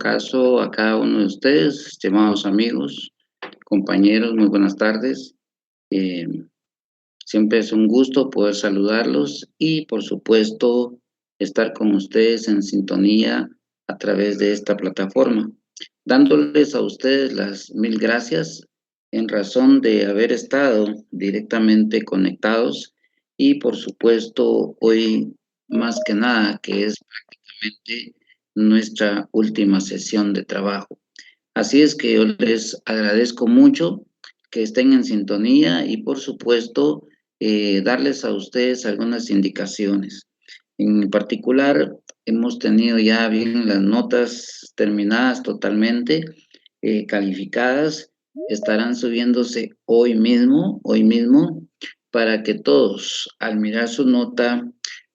Caso a cada uno de ustedes, estimados amigos, compañeros, muy buenas tardes. Eh, Siempre es un gusto poder saludarlos y, por supuesto, estar con ustedes en sintonía a través de esta plataforma, dándoles a ustedes las mil gracias en razón de haber estado directamente conectados y, por supuesto, hoy más que nada, que es prácticamente nuestra última sesión de trabajo. Así es que yo les agradezco mucho que estén en sintonía y, por supuesto, darles a ustedes algunas indicaciones. En particular, hemos tenido ya bien las notas terminadas totalmente, calificadas. Estarán subiéndose hoy mismo, para que todos, al mirar su nota,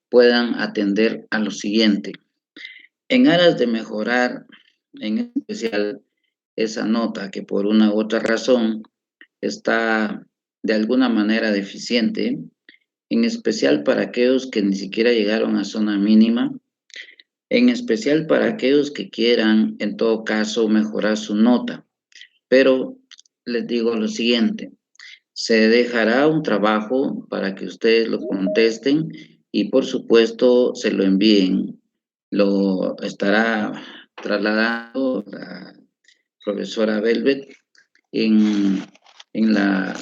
puedan atender a lo siguiente. En aras de mejorar, en especial, esa nota que por una u otra razón está de alguna manera deficiente, en especial para aquellos que ni siquiera llegaron a zona mínima, en especial para aquellos que quieran, en todo caso, mejorar su nota. Pero les digo lo siguiente, se dejará un trabajo para que ustedes lo contesten y, por supuesto, se lo envíen. Lo estará trasladando la profesora Velvet en, en la,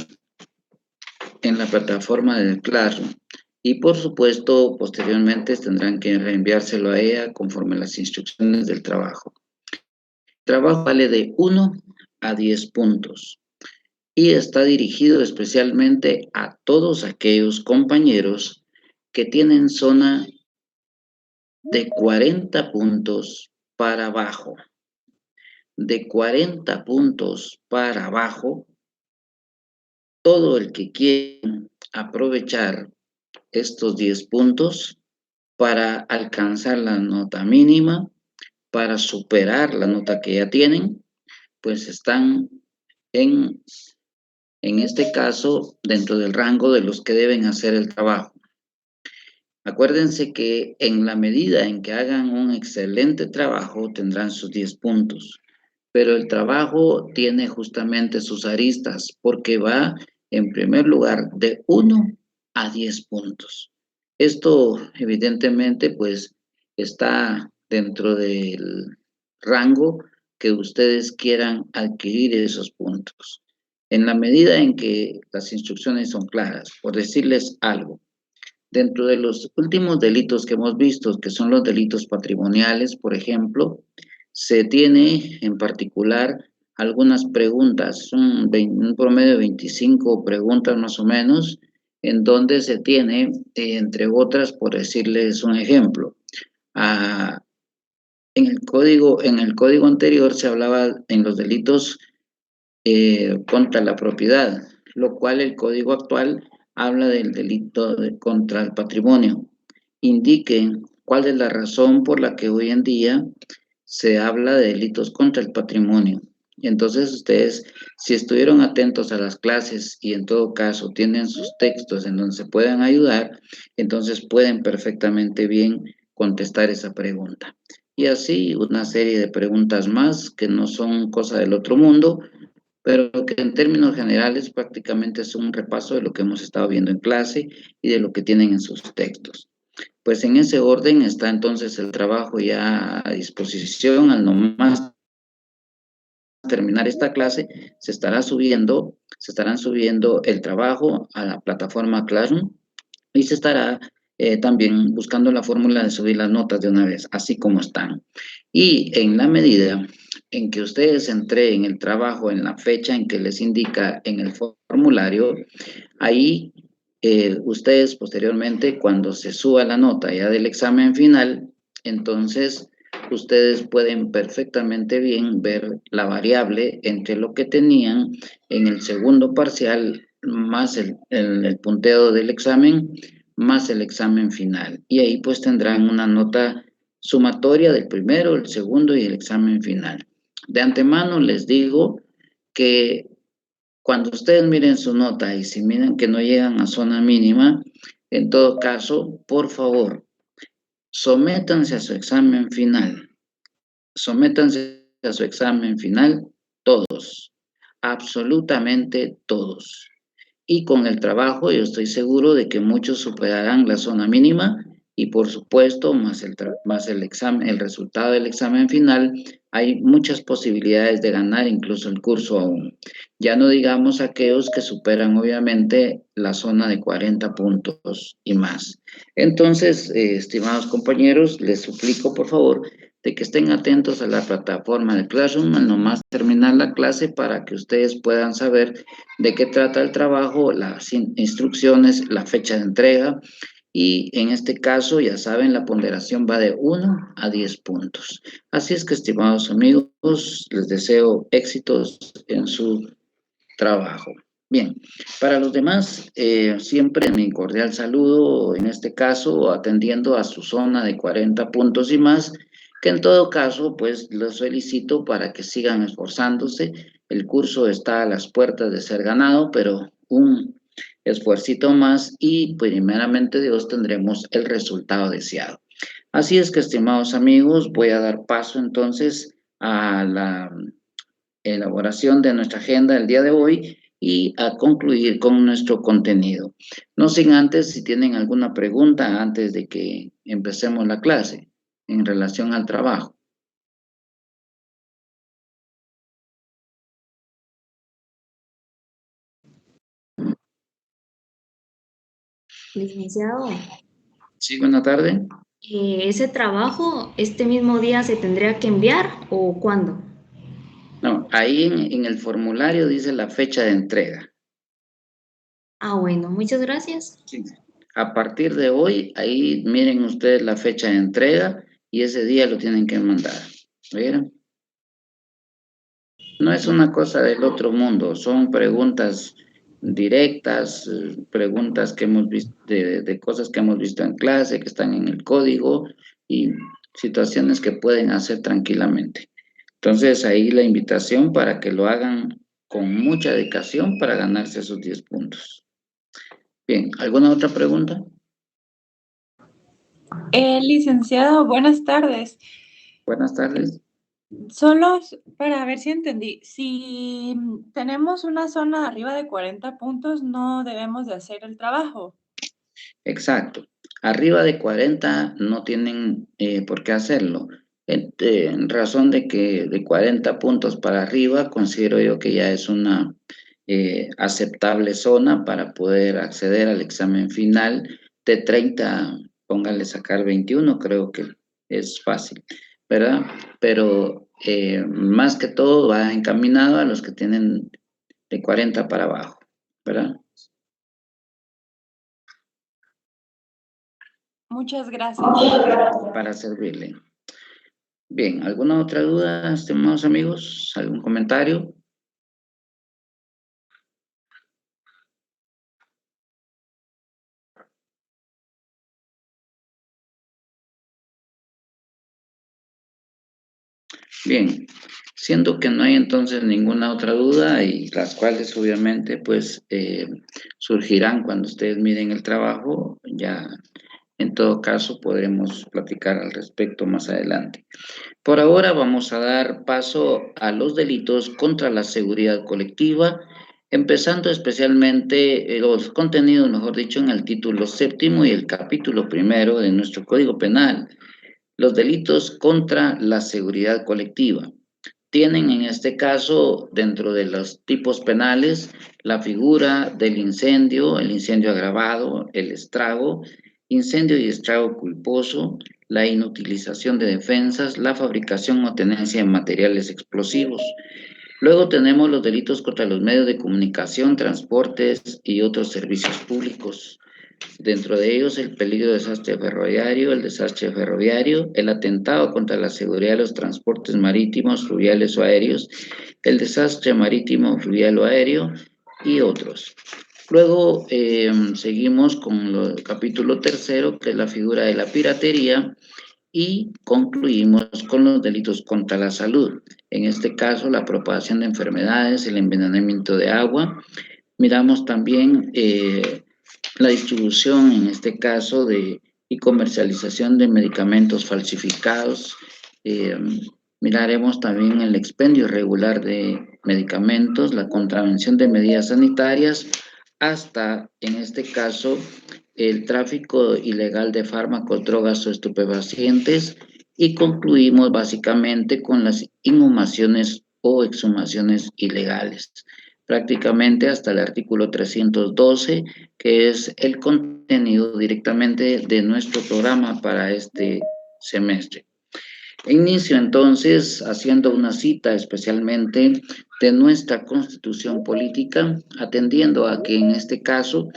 en la plataforma del Classroom. Y, por supuesto, posteriormente tendrán que reenviárselo a ella conforme las instrucciones del trabajo. El trabajo vale de 1 a 10 puntos y está dirigido especialmente a todos aquellos compañeros que tienen zona de 40 puntos para abajo. De 40 puntos para abajo, todo el que quiera aprovechar estos 10 puntos para alcanzar la nota mínima, para superar la nota que ya tienen, pues están en este caso, dentro del rango de los que deben hacer el trabajo. Acuérdense que en la medida en que hagan un excelente trabajo, tendrán sus 10 puntos. Pero el trabajo tiene justamente sus aristas, porque va, en primer lugar, de 1 a 10 puntos. Esto, evidentemente, pues, está dentro del rango que ustedes quieran adquirir esos puntos. En la medida en que las instrucciones son claras, por decirles algo, dentro de los últimos delitos que hemos visto, que son los delitos patrimoniales, por ejemplo, se tiene en particular algunas preguntas, un promedio de 25 preguntas más o menos, en donde se tiene, entre otras, por decirles un ejemplo, a, en el código anterior se hablaba en los delitos contra la propiedad, lo cual el código actual habla del delito contra el patrimonio. Indiquen cuál es la razón por la que hoy en día se habla de delitos contra el patrimonio. Entonces ustedes, si estuvieron atentos a las clases y en todo caso tienen sus textos en donde se puedan ayudar, entonces pueden perfectamente bien contestar esa pregunta. Y así una serie de preguntas más que no son cosa del otro mundo, pero que en términos generales prácticamente es un repaso de lo que hemos estado viendo en clase y de lo que tienen en sus textos. Pues en ese orden está entonces el trabajo ya a disposición. Al nomás terminar esta clase, se estarán subiendo el trabajo a la plataforma Classroom y se estará también buscando la fórmula de subir las notas de una vez, así como están. Y en la medida en que ustedes entreguen el trabajo en la fecha en que les indica en el formulario, ahí ustedes posteriormente, cuando se suba la nota ya del examen final, entonces ustedes pueden perfectamente bien ver la variable entre lo que tenían en el segundo parcial más el punteo del examen más el examen final. Y ahí pues tendrán una nota sumatoria del primero, el segundo y el examen final. De antemano les digo que cuando ustedes miren su nota y si miran que no llegan a zona mínima, en todo caso, por favor, sométanse a su examen final. sométanse a su examen final todos, absolutamente todos. Y con el trabajo yo estoy seguro de que muchos superarán la zona mínima y por supuesto, más el examen, el resultado del examen final, hay muchas posibilidades de ganar incluso el curso aún. Ya no digamos aquellos que superan obviamente la zona de 40 puntos y más. Entonces, estimados compañeros, les suplico por favor de que estén atentos a la plataforma de Classroom al nomás terminar la clase para que ustedes puedan saber de qué trata el trabajo, las instrucciones, la fecha de entrega y en este caso, ya saben, la ponderación va de 1 a 10 puntos. Así es que, estimados amigos, les deseo éxitos en su trabajo. Bien, para los demás, siempre mi cordial saludo, en este caso, atendiendo a su zona de 40 puntos y más, que en todo caso, pues los felicito para que sigan esforzándose. El curso está a las puertas de ser ganado, pero un esfuercito más y primeramente Dios tendremos el resultado deseado. Así es que, estimados amigos, voy a dar paso entonces a la elaboración de nuestra agenda del día de hoy y a concluir con nuestro contenido. No sin antes, si tienen alguna pregunta antes de que empecemos la clase en relación al trabajo. Licenciado, Sí, buena tarde. ¿ese trabajo este mismo día se tendría que enviar o cuándo? No, ahí en el formulario dice la fecha de entrega. Ah, bueno, muchas gracias. Sí. A partir de hoy, ahí miren ustedes la fecha de entrega y ese día lo tienen que mandar. ¿Vieron? No es una cosa del otro mundo, son preguntas directas, preguntas que hemos visto, de cosas que hemos visto en clase, que están en el código y situaciones que pueden hacer tranquilamente. Entonces, ahí la invitación para que lo hagan con mucha dedicación para ganarse esos 10 puntos. Bien, ¿alguna otra pregunta? Licenciado, buenas tardes. Buenas tardes. Solo para ver si entendí, si tenemos una zona arriba de 40 puntos, no debemos de hacer el trabajo. Exacto. Arriba de 40 no tienen por qué hacerlo. En razón de que de 40 puntos para arriba, considero yo que ya es una aceptable zona para poder acceder al examen final. De 30, póngale sacar 21, creo que es fácil, ¿verdad? Pero más que todo va encaminado a los que tienen de 40 para abajo, ¿verdad? Muchas gracias. Para servirle. Bien, ¿alguna otra duda, estimados amigos? ¿Algún comentario? Bien, siendo que no hay entonces ninguna otra duda y las cuales obviamente pues surgirán cuando ustedes miren el trabajo, ya en todo caso podremos platicar al respecto más adelante. Por ahora vamos a dar paso a los delitos contra la seguridad colectiva, empezando especialmente los contenidos, mejor dicho, en el título séptimo y el capítulo primero de nuestro Código Penal. Los delitos contra la seguridad colectiva tienen en este caso, dentro de los tipos penales, la figura del incendio, el incendio agravado, el estrago, incendio y estrago culposo, la inutilización de defensas, la fabricación o tenencia de materiales explosivos. Luego tenemos los delitos contra los medios de comunicación, transportes y otros servicios públicos. Dentro de ellos, el peligro de desastre ferroviario, el desastre ferroviario, el atentado contra la seguridad de los transportes marítimos, fluviales o aéreos, el desastre marítimo, fluvial o aéreo y otros. Luego seguimos con el capítulo tercero, que es la figura de la piratería, y concluimos con los delitos contra la salud. En este caso, la propagación de enfermedades, el envenenamiento de agua. Miramos también la distribución, en este caso, y comercialización de medicamentos falsificados. Miraremos también el expendio irregular de medicamentos, la contravención de medidas sanitarias, hasta, en este caso, el tráfico ilegal de fármacos, drogas o estupefacientes, y concluimos básicamente con las inhumaciones o exhumaciones ilegales, prácticamente hasta el artículo 312, que es el contenido directamente de nuestro programa para este semestre. Inicio entonces haciendo una cita especialmente de nuestra Constitución Política, atendiendo a que en este caso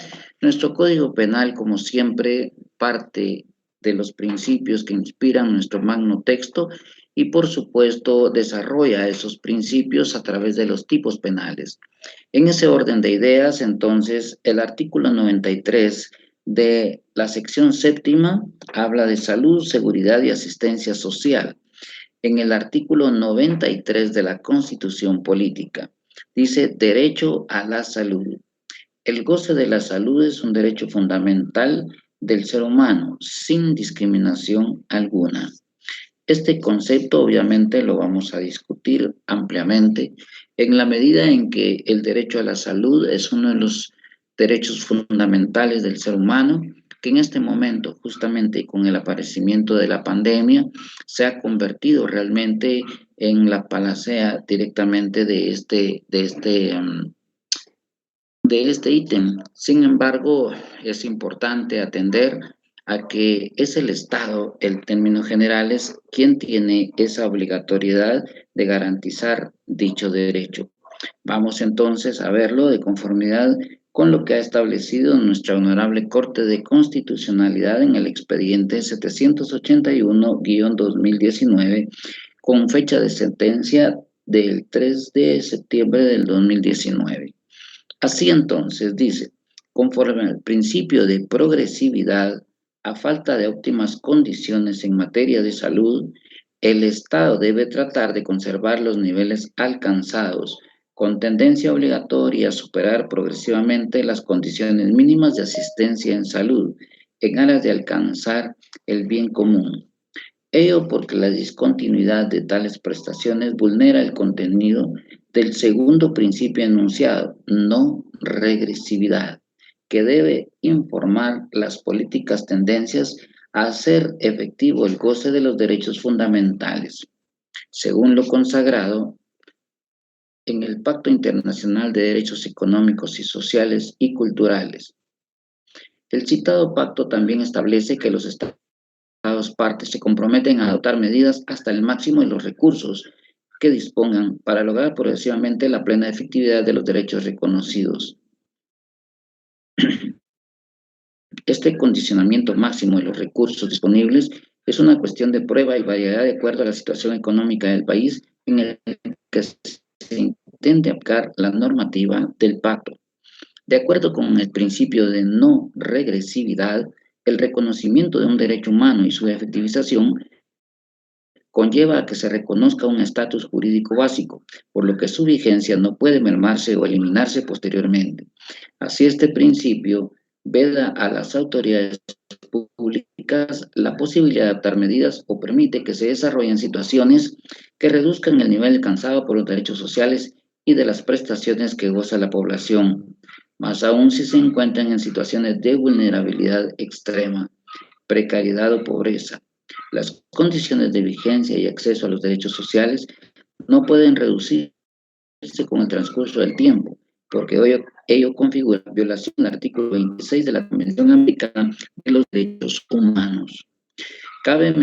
nuestro Código Penal, como siempre, parte de los principios que inspiran nuestro magno texto y, por supuesto, desarrolla esos principios a través de los tipos penales. En ese orden de ideas, entonces, el artículo 93 de la sección séptima habla de salud, seguridad y asistencia social. En el artículo 93 de la Constitución Política dice derecho a la salud. El goce de la salud es un derecho fundamental del ser humano, sin discriminación alguna. Este concepto obviamente lo vamos a discutir ampliamente en la medida en que el derecho a la salud es uno de los derechos fundamentales del ser humano, que en este momento, justamente con el aparecimiento de la pandemia, se ha convertido realmente en la panacea directamente de este ítem. Sin embargo, es importante atender a que es el Estado, en términos generales, quien tiene esa obligatoriedad de garantizar dicho derecho. Vamos entonces a verlo de conformidad con lo que ha establecido nuestra Honorable Corte de Constitucionalidad en el expediente 781-2019, con fecha de sentencia del 3 de septiembre del 2019. Así entonces, dice, conforme al principio de progresividad, a falta de óptimas condiciones en materia de salud, el Estado debe tratar de conservar los niveles alcanzados, con tendencia obligatoria a superar progresivamente las condiciones mínimas de asistencia en salud, en aras de alcanzar el bien común. Ello porque la discontinuidad de tales prestaciones vulnera el contenido del segundo principio enunciado, no regresividad, que debe informar las políticas tendencias a hacer efectivo el goce de los derechos fundamentales, según lo consagrado en el Pacto Internacional de Derechos Económicos y Sociales y Culturales. El citado pacto también establece que los Estados partes se comprometen a adoptar medidas hasta el máximo de los recursos que dispongan para lograr progresivamente la plena efectividad de los derechos reconocidos. Este condicionamiento máximo de los recursos disponibles es una cuestión de prueba y variedad de acuerdo a la situación económica del país en el que se intente aplicar la normativa del pacto. De acuerdo con el principio de no regresividad, el reconocimiento de un derecho humano y su efectivización conlleva a que se reconozca un estatus jurídico básico, por lo que su vigencia no puede mermarse o eliminarse posteriormente. Así, este principio veda a las autoridades públicas la posibilidad de adoptar medidas o permite que se desarrollen situaciones que reduzcan el nivel alcanzado por los derechos sociales y de las prestaciones que goza la población, más aún si se encuentran en situaciones de vulnerabilidad extrema, precariedad o pobreza. Las condiciones de vigencia y acceso a los derechos sociales no pueden reducirse con el transcurso del tiempo, porque ello configura violación del artículo 26 de la Convención Americana de los Derechos Humanos. Cabe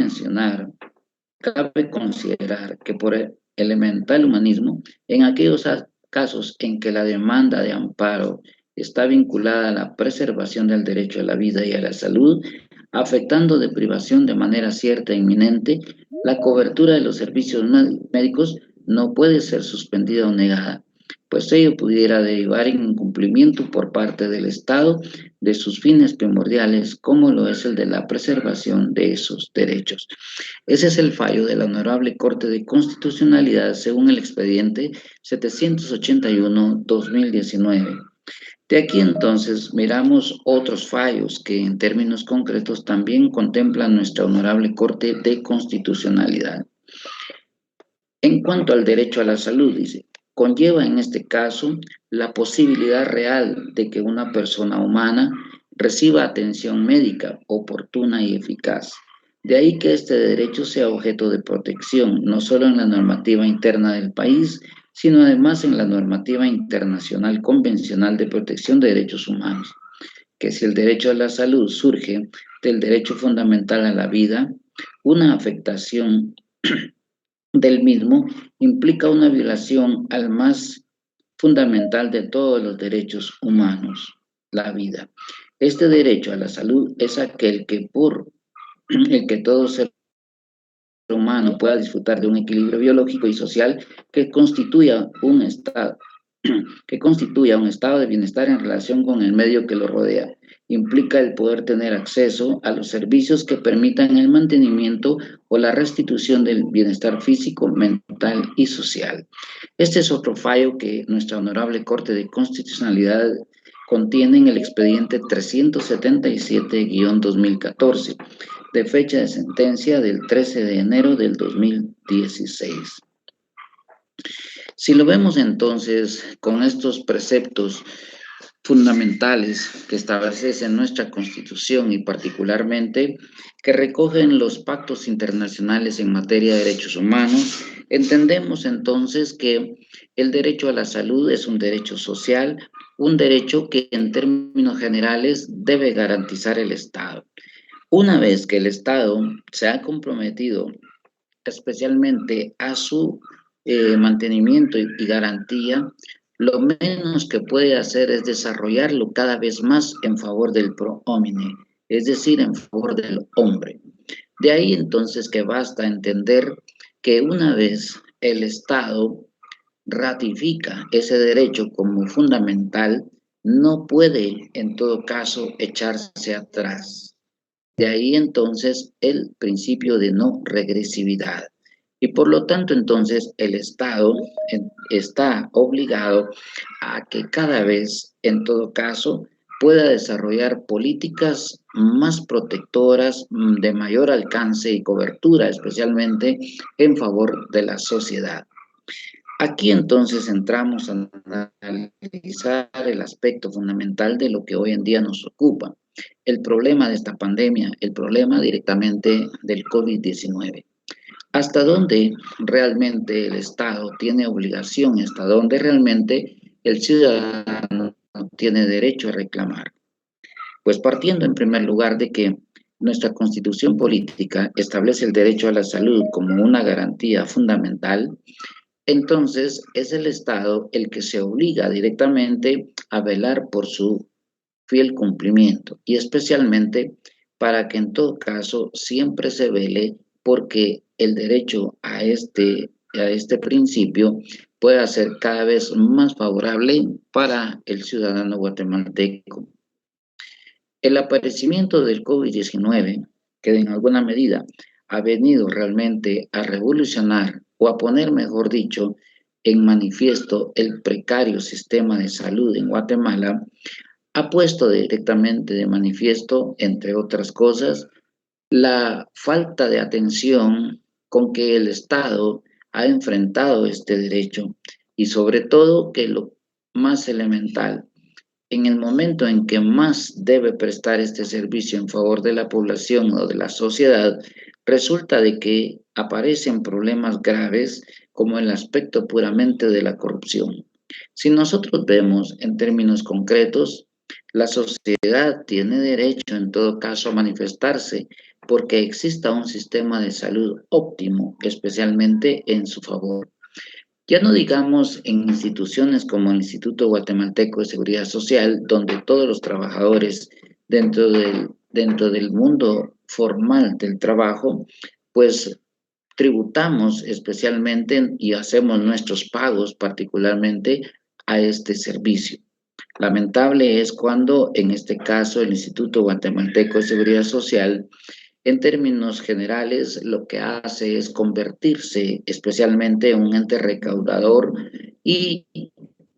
considerar que por el elemental humanismo, en aquellos casos en que la demanda de amparo está vinculada a la preservación del derecho a la vida y a la salud, afectando de privación de manera cierta e inminente, la cobertura de los servicios médicos no puede ser suspendida o negada, pues ello pudiera derivar en incumplimiento por parte del Estado de sus fines primordiales, como lo es el de la preservación de esos derechos. Ese es el fallo de la Honorable Corte de Constitucionalidad según el expediente 781-2019. De aquí entonces miramos otros fallos que en términos concretos también contemplan nuestra Honorable Corte de Constitucionalidad. En cuanto al derecho a la salud, dice, conlleva en este caso la posibilidad real de que una persona humana reciba atención médica oportuna y eficaz. De ahí que este derecho sea objeto de protección, no solo en la normativa interna del país, sino además en la normativa internacional convencional de protección de derechos humanos, que si el derecho a la salud surge del derecho fundamental a la vida, una afectación del mismo implica una violación al más fundamental de todos los derechos humanos, la vida. Este derecho a la salud es aquel que por el que todo ser humano pueda disfrutar de un equilibrio biológico y social que constituya un estado de bienestar en relación con el medio que lo rodea. Implica el poder tener acceso a los servicios que permitan el mantenimiento o la restitución del bienestar físico, mental y social. Este es otro fallo que nuestra Honorable Corte de Constitucionalidad contiene en el expediente 377-2014, de fecha de sentencia del 13 de enero del 2016. Si lo vemos entonces con estos preceptos fundamentales que establece nuestra Constitución y particularmente que recogen los pactos internacionales en materia de derechos humanos, entendemos entonces que el derecho a la salud es un derecho social, un derecho que en términos generales debe garantizar el Estado. Una vez que el Estado se ha comprometido especialmente a su mantenimiento y garantía, lo menos que puede hacer es desarrollarlo cada vez más en favor del pro homine, es decir, en favor del hombre. De ahí entonces que basta entender que una vez el Estado ratifica ese derecho como fundamental, no puede en todo caso echarse atrás. De ahí entonces el principio de no regresividad. Y por lo tanto entonces el Estado está obligado a que cada vez, en todo caso, pueda desarrollar políticas más protectoras, de mayor alcance y cobertura, especialmente en favor de la sociedad. Aquí entonces entramos a analizar el aspecto fundamental de lo que hoy en día nos ocupa, el problema de esta pandemia, el problema directamente del COVID-19. ¿Hasta dónde realmente el Estado tiene obligación? ¿Hasta dónde realmente el ciudadano tiene derecho a reclamar? Pues partiendo en primer lugar de que nuestra Constitución política establece el derecho a la salud como una garantía fundamental, entonces es el Estado el que se obliga directamente a velar por su fiel cumplimiento y especialmente para que en todo caso siempre se vele porque el derecho a este principio pueda ser cada vez más favorable para el ciudadano guatemalteco. El aparecimiento del COVID-19, que en alguna medida ha venido realmente a revolucionar o a poner, mejor dicho, en manifiesto el precario sistema de salud en Guatemala, ha puesto directamente de manifiesto, entre otras cosas, la falta de atención con que el Estado ha enfrentado este derecho y sobre todo que lo más elemental, en el momento en que más debe prestar este servicio en favor de la población o de la sociedad, resulta de que aparecen problemas graves como el aspecto puramente de la corrupción. Si nosotros vemos en términos concretos, la sociedad tiene derecho en todo caso a manifestarse porque exista un sistema de salud óptimo, especialmente en su favor. Ya no digamos en instituciones como el Instituto Guatemalteco de Seguridad Social, donde todos los trabajadores dentro del mundo formal del trabajo, pues tributamos especialmente y hacemos nuestros pagos particularmente a este servicio. Lamentable es cuando, en este caso, el Instituto Guatemalteco de Seguridad Social, en términos generales, lo que hace es convertirse especialmente en un ente recaudador y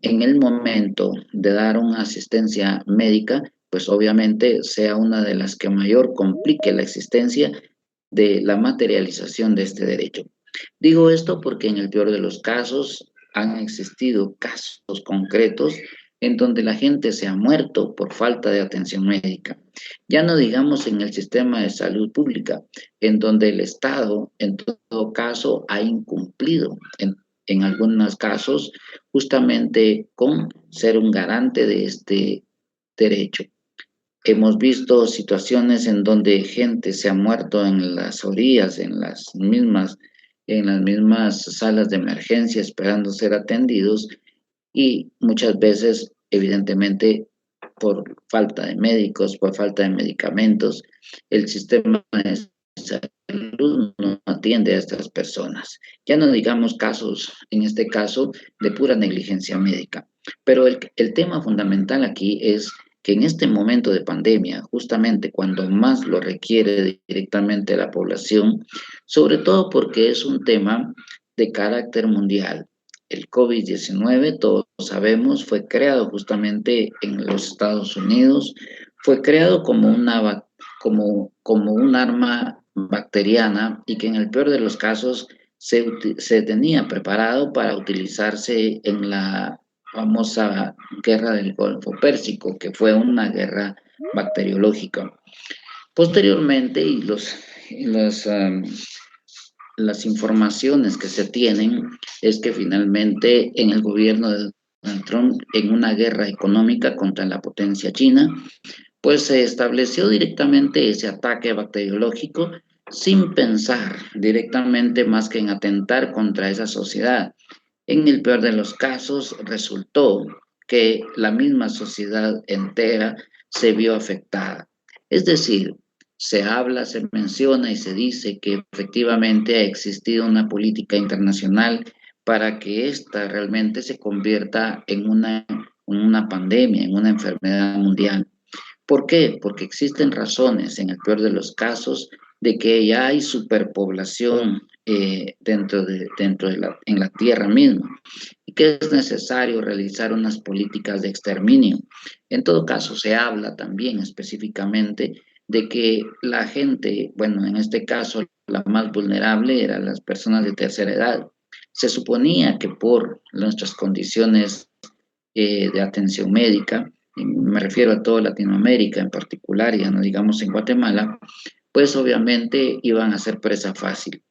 en el momento de dar una asistencia médica, pues obviamente sea una de las que mayor complique la existencia de la materialización de este derecho. Digo esto porque en el peor de los casos han existido casos concretos en donde la gente se ha muerto por falta de atención médica. Ya no digamos en el sistema de salud pública, en donde el Estado, en todo caso, ha incumplido en algunos casos justamente con ser un garante de este derecho. Hemos visto situaciones en donde gente se ha muerto en las orillas, en las mismas salas de emergencia esperando ser atendidos y muchas veces, evidentemente, por falta de médicos, por falta de medicamentos, el sistema de salud no atiende a estas personas. Ya no digamos casos, en este caso, de pura negligencia médica. Pero el tema fundamental aquí es que en este momento de pandemia, justamente cuando más lo requiere directamente la población, sobre todo porque es un tema de carácter mundial. El COVID-19, todos sabemos, fue creado justamente en los Estados Unidos, fue creado como un arma bacteriana y que en el peor de los casos se tenía preparado para utilizarse en la famosa guerra del Golfo Pérsico, que fue una guerra bacteriológica. Posteriormente, las informaciones que se tienen es que finalmente en el gobierno de Donald Trump, en una guerra económica contra la potencia china, pues se estableció directamente ese ataque bacteriológico sin pensar directamente más que en atentar contra esa sociedad. En el peor de los casos, resultó que la misma sociedad entera se vio afectada. Es decir, se habla, se menciona y se dice que efectivamente ha existido una política internacional para que esta realmente se convierta en una pandemia, en una enfermedad mundial. ¿Por qué? Porque existen razones, en el peor de los casos, de que ya hay superpoblación en la tierra misma y que es necesario realizar unas políticas de exterminio. En todo caso, se habla también específicamente de que la gente, bueno, en este caso, la más vulnerable eran las personas de tercera edad. Se suponía que por nuestras condiciones de atención médica, me refiero a toda Latinoamérica en particular, ya no digamos en Guatemala, pues obviamente iban a ser presa fácil.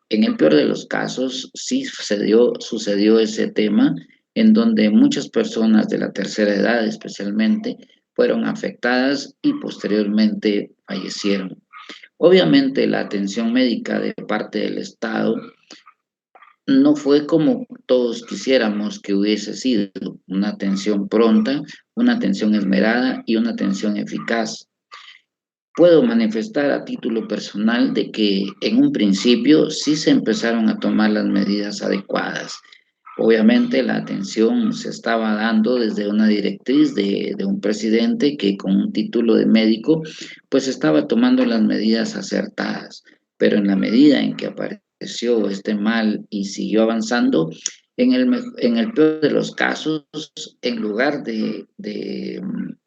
En el peor de los casos, sí sucedió ese tema en donde muchas personas de la tercera edad especialmente fueron afectadas y posteriormente fallecieron. Obviamente la atención médica de parte del Estado no fue como todos quisiéramos que hubiese sido, una atención pronta, una atención esmerada y una atención eficaz. Puedo manifestar a título personal de que en un principio sí se empezaron a tomar las medidas adecuadas. Obviamente la atención se estaba dando desde una directriz de un presidente que con un título de médico pues estaba tomando las medidas acertadas, pero en la medida en que apareció este mal y siguió avanzando, en el peor de los casos, en lugar de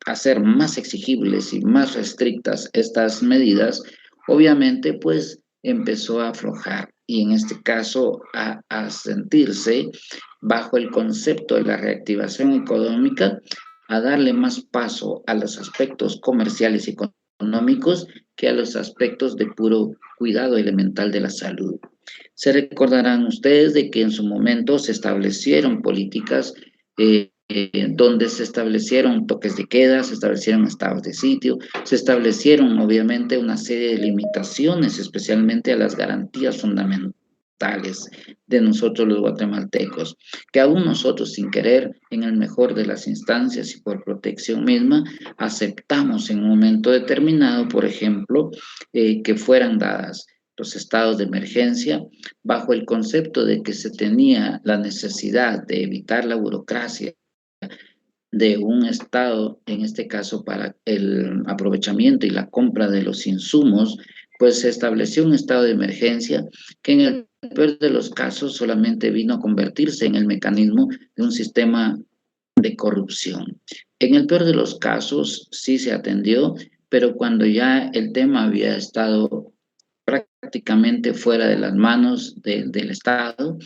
hacer más exigibles y más restrictas estas medidas, obviamente pues empezó a aflojar y en este caso a sentirse bajo el concepto de la reactivación económica, a darle más paso a los aspectos comerciales y económicos que a los aspectos de puro cuidado elemental de la salud. Se recordarán ustedes de que en su momento se establecieron políticas donde se establecieron toques de queda, se establecieron estados de sitio, se establecieron obviamente una serie de limitaciones, especialmente a las garantías fundamentales de nosotros los guatemaltecos, que aún nosotros sin querer, en el mejor de las instancias y por protección misma, aceptamos en un momento determinado, por ejemplo, que fueran dadas los estados de emergencia bajo el concepto de que se tenía la necesidad de evitar la burocracia de un Estado, en este caso para el aprovechamiento y la compra de los insumos, pues se estableció un estado de emergencia que en el peor de los casos solamente vino a convertirse en el mecanismo de un sistema de corrupción. En el peor de los casos sí se atendió, pero cuando ya el tema había estado prácticamente fuera de las manos del Estado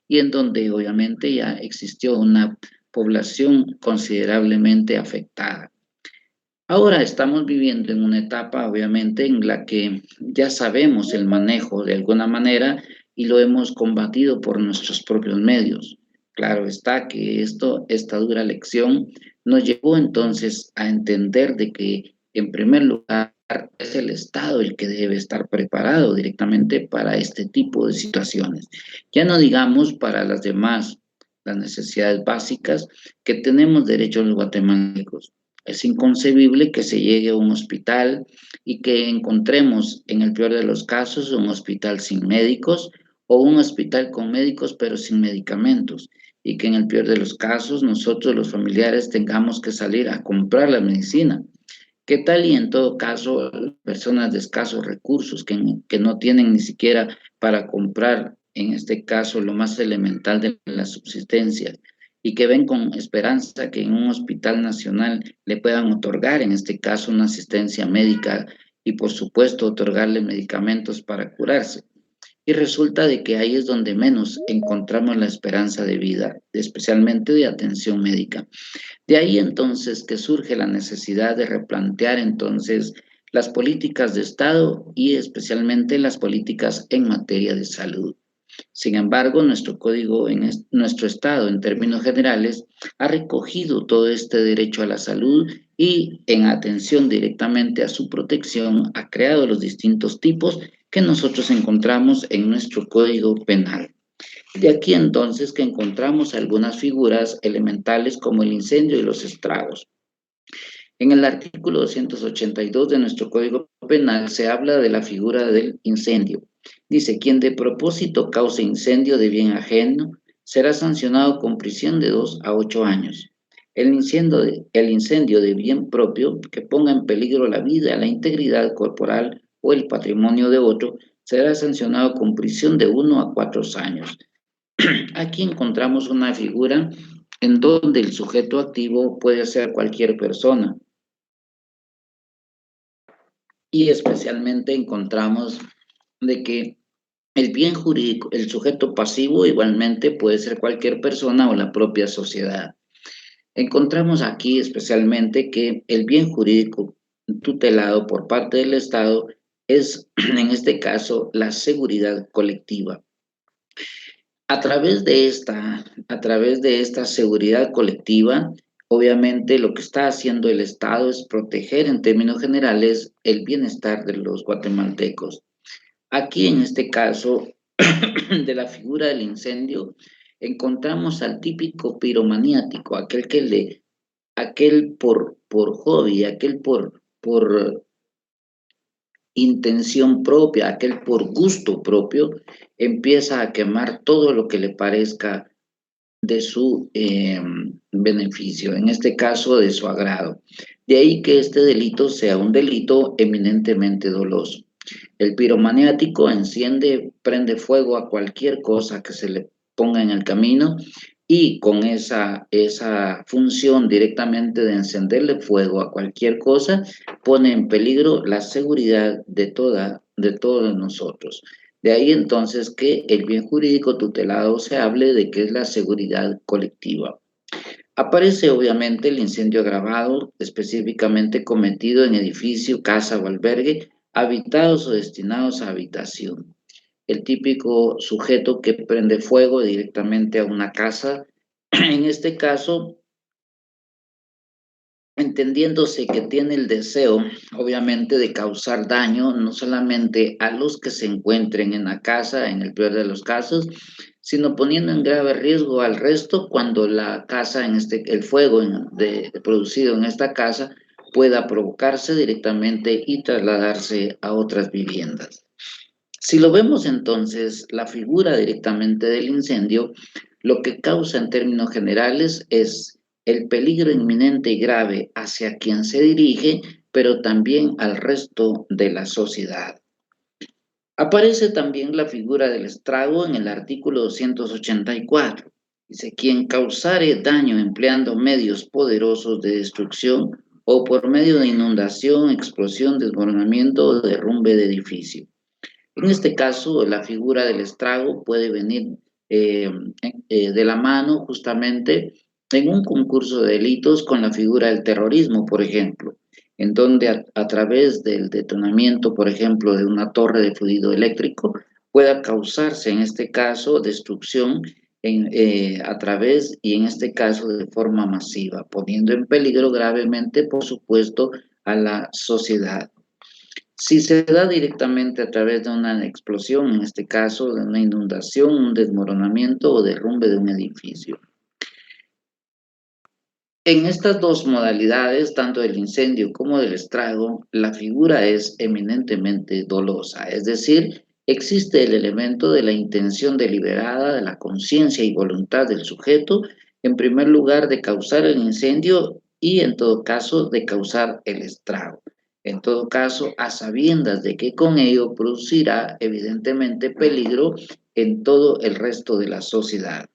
y en donde obviamente ya existió una población considerablemente afectada. Ahora estamos viviendo en una etapa, obviamente, en la que ya sabemos el manejo de alguna manera y lo hemos combatido por nuestros propios medios. Claro está que esta dura lección nos llevó entonces a entender de que, en primer lugar, es el Estado el que debe estar preparado directamente para este tipo de situaciones. Ya no digamos para las demás, las necesidades básicas que tenemos derecho los guatemaltecos. Es inconcebible que se llegue a un hospital y que encontremos, en el peor de los casos, un hospital sin médicos o un hospital con médicos pero sin medicamentos. Y que en el peor de los casos nosotros los familiares tengamos que salir a comprar la medicina. ¿Qué tal y en todo caso personas de escasos recursos que no tienen ni siquiera para comprar, en este caso, lo más elemental de la subsistencia y que ven con esperanza que en un hospital nacional le puedan otorgar, en este caso, una asistencia médica y, por supuesto, otorgarle medicamentos para curarse? Y resulta de que ahí es donde menos encontramos la esperanza de vida, especialmente de atención médica. De ahí entonces que surge la necesidad de replantear entonces las políticas de Estado y especialmente las políticas en materia de salud. Sin embargo, nuestro código, nuestro Estado, en términos generales, ha recogido todo este derecho a la salud y en atención directamente a su protección ha creado los distintos tipos que nosotros encontramos en nuestro código penal. De aquí entonces que encontramos algunas figuras elementales como el incendio y los estragos. En el artículo 282 de nuestro Código Penal se habla de la figura del incendio. Dice, quien de propósito cause incendio de bien ajeno será sancionado con prisión de 2 a 8 años. El incendio de bien propio que ponga en peligro la vida, la integridad corporal o el patrimonio de otro será sancionado con prisión de 1 a 4 años. Aquí encontramos una figura en donde el sujeto activo puede ser cualquier persona. Y especialmente encontramos de que el bien jurídico, el sujeto pasivo igualmente puede ser cualquier persona o la propia sociedad. Encontramos aquí especialmente que el bien jurídico tutelado por parte del Estado es, en este caso, la seguridad colectiva. A través de esta seguridad colectiva, obviamente lo que está haciendo el Estado es proteger en términos generales el bienestar de los guatemaltecos. Aquí en este caso de la figura del incendio, encontramos al típico piromaniático, aquel por hobby, aquel por intención propia, aquel por gusto propio, empieza a quemar todo lo que le parezca de su beneficio, en este caso de su agrado. De ahí que este delito sea un delito eminentemente doloso. El piromaniático prende fuego a cualquier cosa que se le ponga en el camino y con esa función directamente de encenderle fuego a cualquier cosa, pone en peligro la seguridad de todos nosotros. De ahí entonces que el bien jurídico tutelado se hable de que es la seguridad colectiva. Aparece obviamente el incendio agravado, específicamente cometido en edificio, casa o albergue, habitados o destinados a habitación. El típico sujeto que prende fuego directamente a una casa, en este caso, entendiéndose que tiene el deseo, obviamente, de causar daño no solamente a los que se encuentren en la casa, en el peor de los casos, sino poniendo en grave riesgo al resto cuando la casa, el fuego producido en esta casa, pueda provocarse directamente y trasladarse a otras viviendas. Si lo vemos entonces, la figura directamente del incendio, lo que causa en términos generales es el peligro inminente y grave hacia quien se dirige, pero también al resto de la sociedad. Aparece también la figura del estrago en el artículo 284. Dice, quien causare daño empleando medios poderosos de destrucción o por medio de inundación, explosión, desmoronamiento o derrumbe de edificio. En este caso, la figura del estrago puede venir de la mano justamente en un concurso de delitos con la figura del terrorismo, por ejemplo, en donde a través del detonamiento, por ejemplo, de una torre de fluido eléctrico, pueda causarse, en este caso, destrucción a través y en este caso de forma masiva, poniendo en peligro gravemente, por supuesto, a la sociedad. Si se da directamente a través de una explosión, en este caso de una inundación, un desmoronamiento o derrumbe de un edificio. En estas dos modalidades, tanto del incendio como del estrago, la figura es eminentemente dolosa, es decir, existe el elemento de la intención deliberada, de la conciencia y voluntad del sujeto, en primer lugar de causar el incendio y en todo caso de causar el estrago. En todo caso, a sabiendas de que con ello producirá evidentemente peligro en todo el resto de la sociedad.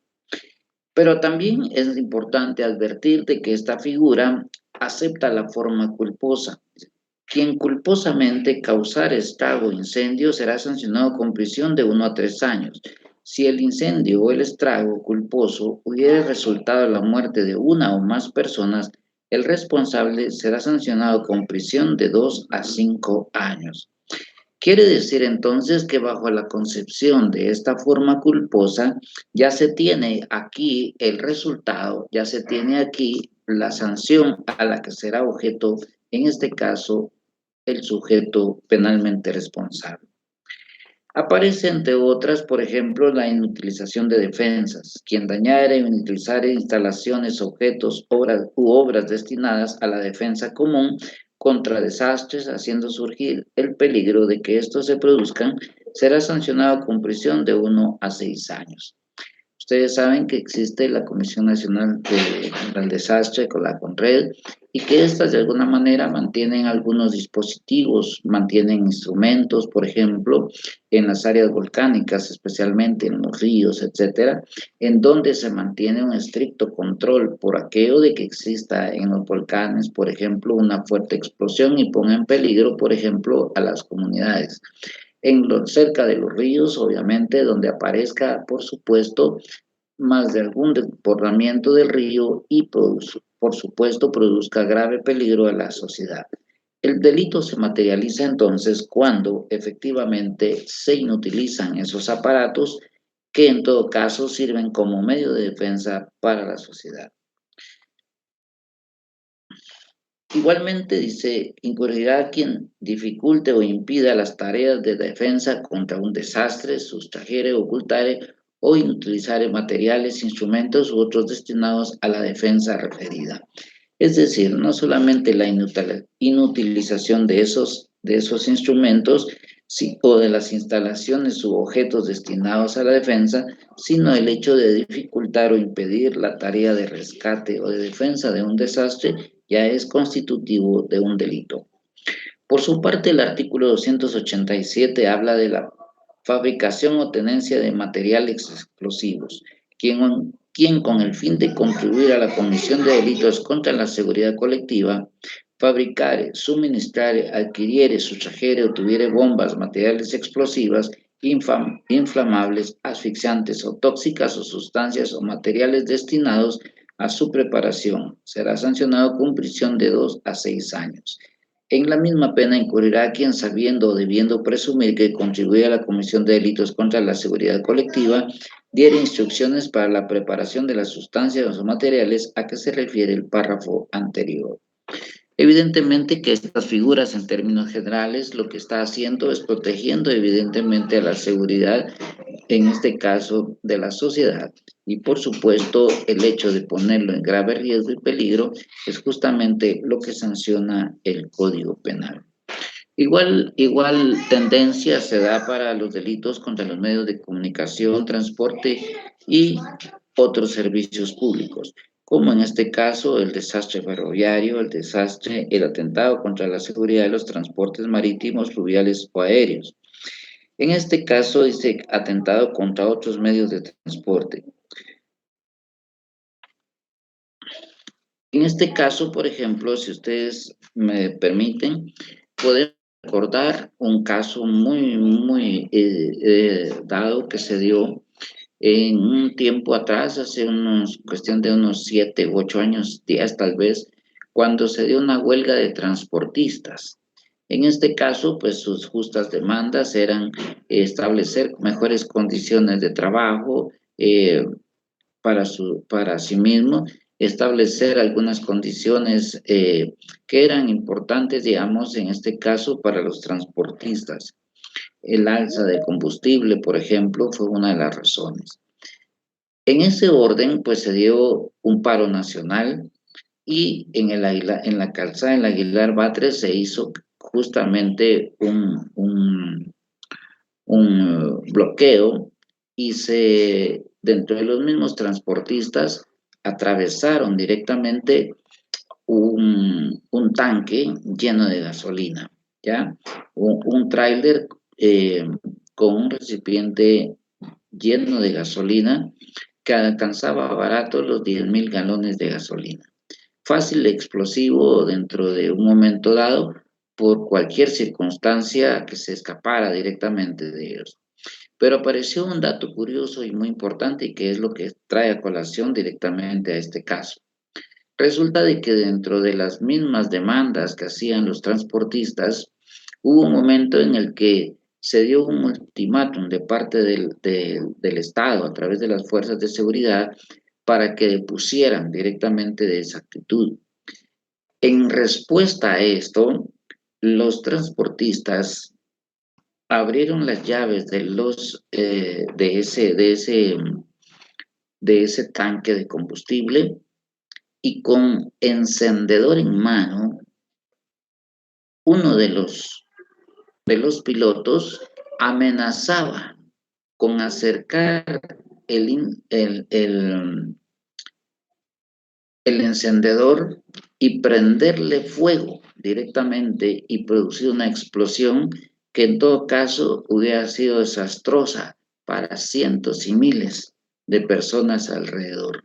Pero también es importante advertir de que esta figura acepta la forma culposa. Quien culposamente causar estrago o incendio será sancionado con prisión de 1 a 3 años. Si el incendio o el estrago culposo hubiera resultado en la muerte de una o más personas, el responsable será sancionado con prisión de 2 a 5 años. Quiere decir entonces que bajo la concepción de esta forma culposa ya se tiene aquí el resultado, ya se tiene aquí la sanción a la que será objeto, en este caso, el sujeto penalmente responsable. Aparece, entre otras, por ejemplo, la inutilización de defensas. Quien dañare o inutilizare instalaciones, objetos, obras destinadas a la defensa común contra desastres, haciendo surgir el peligro de que estos se produzcan, será sancionado con prisión de 1 a 6 años. Ustedes saben que existe la Comisión Nacional contra el Desastre, con la CONRED, y que estas de alguna manera mantienen algunos dispositivos, mantienen instrumentos, por ejemplo, en las áreas volcánicas, especialmente en los ríos, etcétera, en donde se mantiene un estricto control por aquello de que exista en los volcanes, por ejemplo, una fuerte explosión y ponga en peligro, por ejemplo, a las comunidades. Cerca de los ríos, obviamente, donde aparezca, por supuesto, más de algún desbordamiento del río y, por supuesto, produzca grave peligro a la sociedad. El delito se materializa entonces cuando efectivamente se inutilizan esos aparatos que en todo caso sirven como medio de defensa para la sociedad. Igualmente dice, incurrirá quien dificulte o impida las tareas de defensa contra un desastre, sustrajere, ocultare o inutilizare materiales, instrumentos u otros destinados a la defensa referida. Es decir, no solamente la inutilización de esos instrumentos o de las instalaciones u objetos destinados a la defensa, sino el hecho de dificultar o impedir la tarea de rescate o de defensa de un desastre ya es constitutivo de un delito. Por su parte, el artículo 287 habla de la fabricación o tenencia de materiales explosivos, quien con el fin de contribuir a la comisión de delitos contra la seguridad colectiva, fabricare, suministrare, adquiriere, sustrajere o tuviere bombas, materiales explosivas, inflamables, asfixiantes o tóxicas o sustancias o materiales destinados a su preparación. Será sancionado con prisión de 2 a 6 años. En la misma pena incurrirá quien, sabiendo o debiendo presumir que contribuye a la comisión de delitos contra la seguridad colectiva, diere instrucciones para la preparación de las sustancias o materiales a que se refiere el párrafo anterior. Evidentemente que estas figuras, en términos generales, lo que está haciendo es protegiendo evidentemente a la seguridad, en este caso de la sociedad. Y por supuesto, el hecho de ponerlo en grave riesgo y peligro es justamente lo que sanciona el Código Penal. Igual tendencia se da para los delitos contra los medios de comunicación, transporte y otros servicios públicos, como en este caso el desastre ferroviario, el atentado contra la seguridad de los transportes marítimos, fluviales o aéreos. En este caso dice atentado contra otros medios de transporte. En este caso, por ejemplo, si ustedes me permiten, podemos recordar un caso muy dado que se dio en un tiempo atrás, hace cuestión de unos 7 u 8 años, 10 tal vez, cuando se dio una huelga de transportistas. En este caso, pues sus justas demandas eran establecer mejores condiciones de trabajo para sí mismo, establecer algunas condiciones que eran importantes, digamos, en este caso para los transportistas. El alza de combustible, por ejemplo, fue una de las razones. En ese orden, pues se dio un paro nacional y en la calzada en la Aguilar Batres se hizo justamente un bloqueo y dentro de los mismos transportistas atravesaron directamente un tanque lleno de gasolina, ¿ya? Un tráiler con un recipiente lleno de gasolina que alcanzaba barato los 10,000 galones de gasolina. Fácil explosivo dentro de un momento dado por cualquier circunstancia que se escapara directamente de ellos. Pero apareció un dato curioso y muy importante y que es lo que trae a colación directamente a este caso. Resulta de que dentro de las mismas demandas que hacían los transportistas, hubo un momento en el que se dio un ultimátum de parte del Estado a través de las fuerzas de seguridad para que depusieran directamente de esa actitud. En respuesta a esto, los transportistas abrieron las llaves de ese tanque de combustible y con encendedor en mano, uno de los pilotos amenazaba con acercar el encendedor y prenderle fuego directamente y producir una explosión que en todo caso hubiera sido desastrosa para cientos y miles de personas alrededor.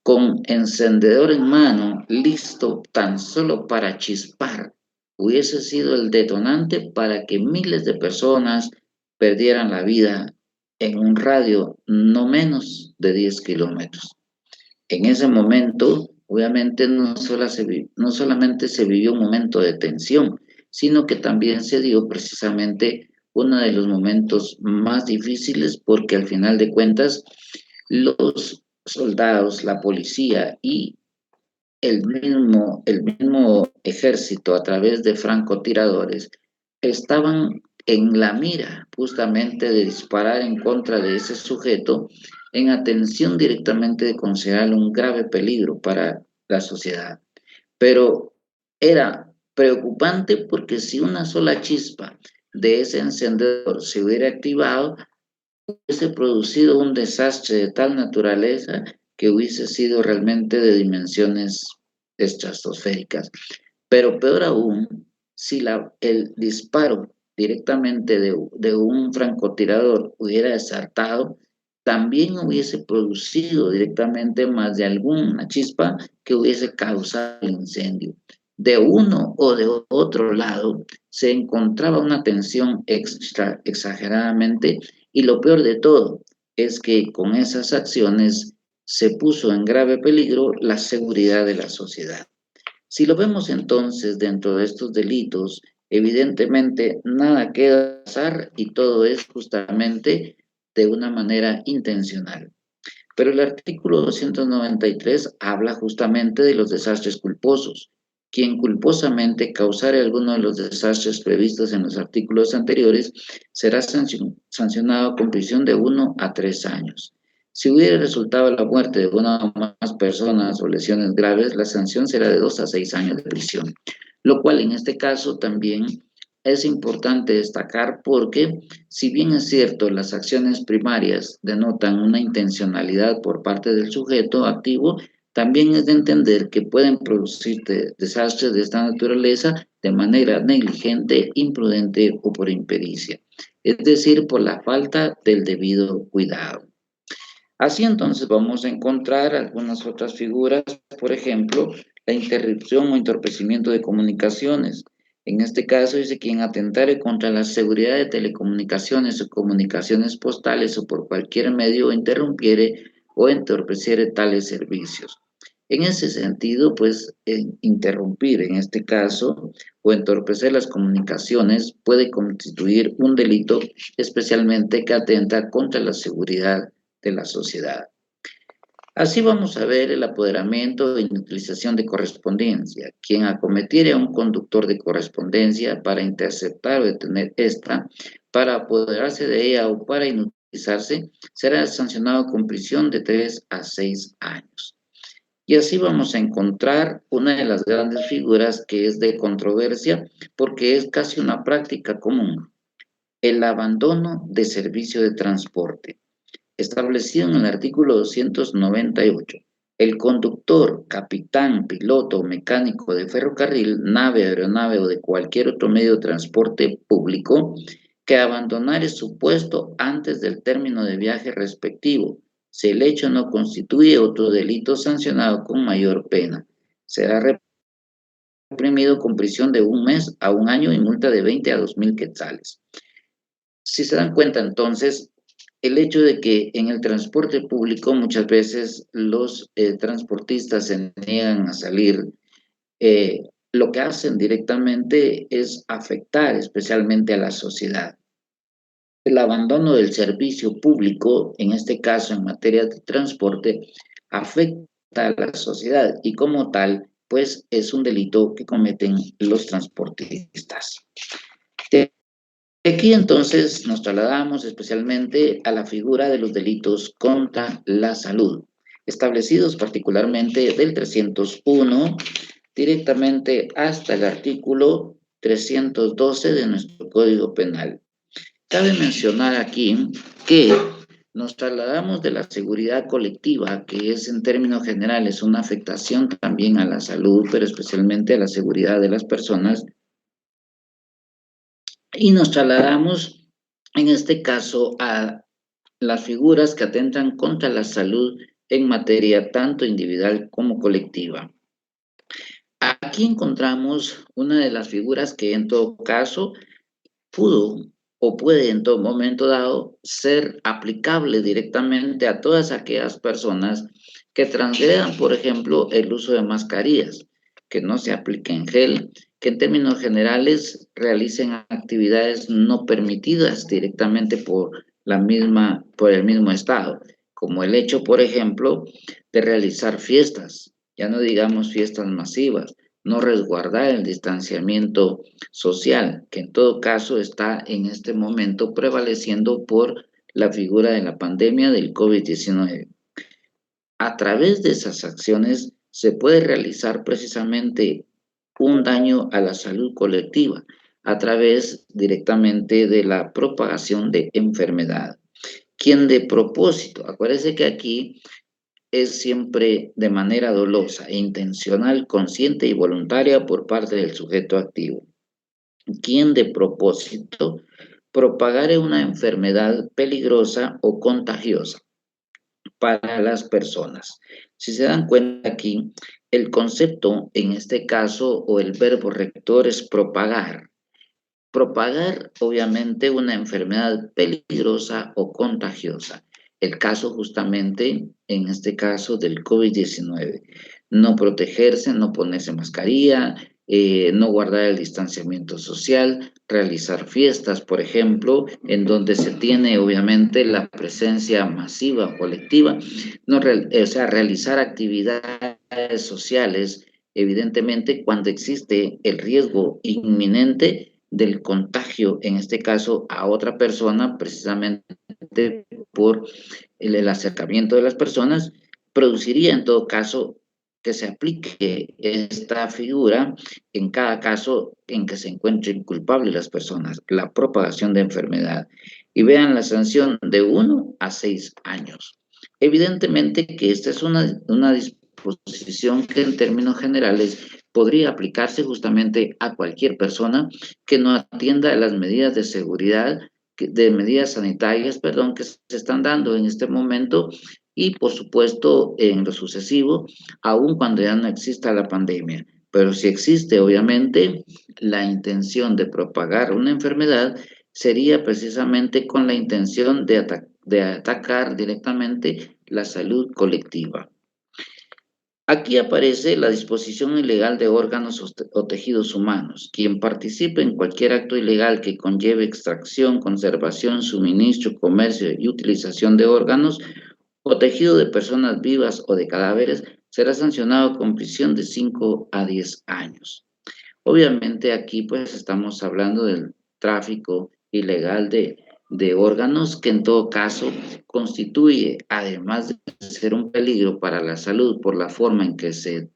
Con encendedor en mano, listo tan solo para chispar, hubiese sido el detonante para que miles de personas perdieran la vida en un radio no menos de 10 kilómetros. En ese momento, obviamente, no solamente se vivió un momento de tensión, sino que también se dio precisamente uno de los momentos más difíciles porque al final de cuentas los soldados, la policía y el mismo ejército a través de francotiradores estaban en la mira justamente de disparar en contra de ese sujeto en atención directamente de considerarlo un grave peligro para la sociedad. Pero era preocupante porque si una sola chispa de ese encendedor se hubiera activado, hubiese producido un desastre de tal naturaleza que hubiese sido realmente de dimensiones estratosféricas. Pero peor aún, si el disparo directamente de un francotirador hubiera desatado, también hubiese producido directamente más de alguna chispa que hubiese causado el incendio. De uno o de otro lado se encontraba una tensión exageradamente y lo peor de todo es que con esas acciones se puso en grave peligro la seguridad de la sociedad. Si lo vemos entonces dentro de estos delitos, evidentemente nada queda pasar y todo es justamente de una manera intencional. Pero el artículo 293 habla justamente de los desastres culposos. Quien culposamente causare alguno de los desastres previstos en los artículos anteriores será sancionado con prisión de 1 a 3 años. Si hubiera resultado la muerte de una o más personas o lesiones graves, la sanción será de 2 a 6 años de prisión, lo cual en este caso también es importante destacar porque, si bien es cierto, las acciones primarias denotan una intencionalidad por parte del sujeto activo, también es de entender que pueden producir desastres de esta naturaleza de manera negligente, imprudente o por impericia, es decir, por la falta del debido cuidado. Así entonces vamos a encontrar algunas otras figuras, por ejemplo, la interrupción o entorpecimiento de comunicaciones. En este caso dice quien atentare contra la seguridad de telecomunicaciones o comunicaciones postales o por cualquier medio interrumpiere o entorpeciere tales servicios. En ese sentido, pues, interrumpir en este caso o entorpecer las comunicaciones puede constituir un delito, especialmente que atenta contra la seguridad de la sociedad. Así vamos a ver el apoderamiento e inutilización de correspondencia. Quien acometiere a un conductor de correspondencia para interceptar o detener esta, para apoderarse de ella o para inutilizarse, será sancionado con prisión de 3 a 6 años. Y así vamos a encontrar una de las grandes figuras que es de controversia porque es casi una práctica común, el abandono de servicio de transporte. Establecido en el artículo 298, el conductor, capitán, piloto o mecánico de ferrocarril, nave, aeronave o de cualquier otro medio de transporte público que abandonare su puesto antes del término de viaje respectivo, si el hecho no constituye otro delito sancionado con mayor pena, será reprimido con prisión de 1 mes a 1 año y multa de 20 a 2.000 quetzales. Si se dan cuenta, entonces, el hecho de que en el transporte público muchas veces los transportistas se niegan a salir, lo que hacen directamente es afectar especialmente a la sociedad. El abandono del servicio público, en este caso en materia de transporte, afecta a la sociedad y como tal, pues es un delito que cometen los transportistas. Aquí entonces nos trasladamos especialmente a la figura de los delitos contra la salud, establecidos particularmente del 301 directamente hasta el artículo 312 de nuestro Código Penal. Cabe mencionar aquí que nos trasladamos de la seguridad colectiva, que es en términos generales una afectación también a la salud, pero especialmente a la seguridad de las personas, y nos trasladamos en este caso a las figuras que atentan contra la salud en materia tanto individual como colectiva. Aquí encontramos una de las figuras que en todo caso pudo o puede en todo momento dado ser aplicable directamente a todas aquellas personas que transgredan, por ejemplo, el uso de mascarillas, que no se apliquen gel, que en términos generales realicen actividades no permitidas directamente por el mismo Estado, como el hecho, por ejemplo, de realizar fiestas, ya no digamos fiestas masivas, no resguardar el distanciamiento social, que en todo caso está en este momento prevaleciendo por la figura de la pandemia del COVID-19. A través de esas acciones se puede realizar precisamente un daño a la salud colectiva a través directamente de la propagación de enfermedad. Quien de propósito, acuérdense que aquí es siempre de manera dolosa, intencional, consciente y voluntaria por parte del sujeto activo. Quien de propósito propagare una enfermedad peligrosa o contagiosa para las personas. Si se dan cuenta aquí, el concepto en este caso o el verbo rector es propagar. Propagar, obviamente, una enfermedad peligrosa o contagiosa. El caso justamente, en este caso, del COVID-19. No protegerse, no ponerse mascarilla, no guardar el distanciamiento social, realizar fiestas, por ejemplo, en donde se tiene, obviamente, la presencia masiva, colectiva, o sea, realizar actividades sociales, evidentemente, cuando existe el riesgo inminente del contagio, en este caso a otra persona, precisamente por el acercamiento de las personas, produciría en todo caso que se aplique esta figura en cada caso en que se encuentren culpables las personas, la propagación de enfermedad. Y vean la sanción de 1 a 6 años. Evidentemente que esta es una disposición que en términos generales podría aplicarse justamente a cualquier persona que no atienda las medidas de seguridad, de medidas sanitarias, perdón, que se están dando en este momento y, por supuesto, en lo sucesivo, aun cuando ya no exista la pandemia. Pero si existe, obviamente, la intención de propagar una enfermedad, sería precisamente con la intención de atacar directamente la salud colectiva. Aquí aparece la disposición ilegal de órganos o tejidos humanos. Quien participe en cualquier acto ilegal que conlleve extracción, conservación, suministro, comercio y utilización de órganos o tejido de personas vivas o de cadáveres será sancionado con prisión de 5 a 10 años. Obviamente aquí pues estamos hablando del tráfico ilegal de órganos que en todo caso constituye, además de ser un peligro para la salud por la forma en que se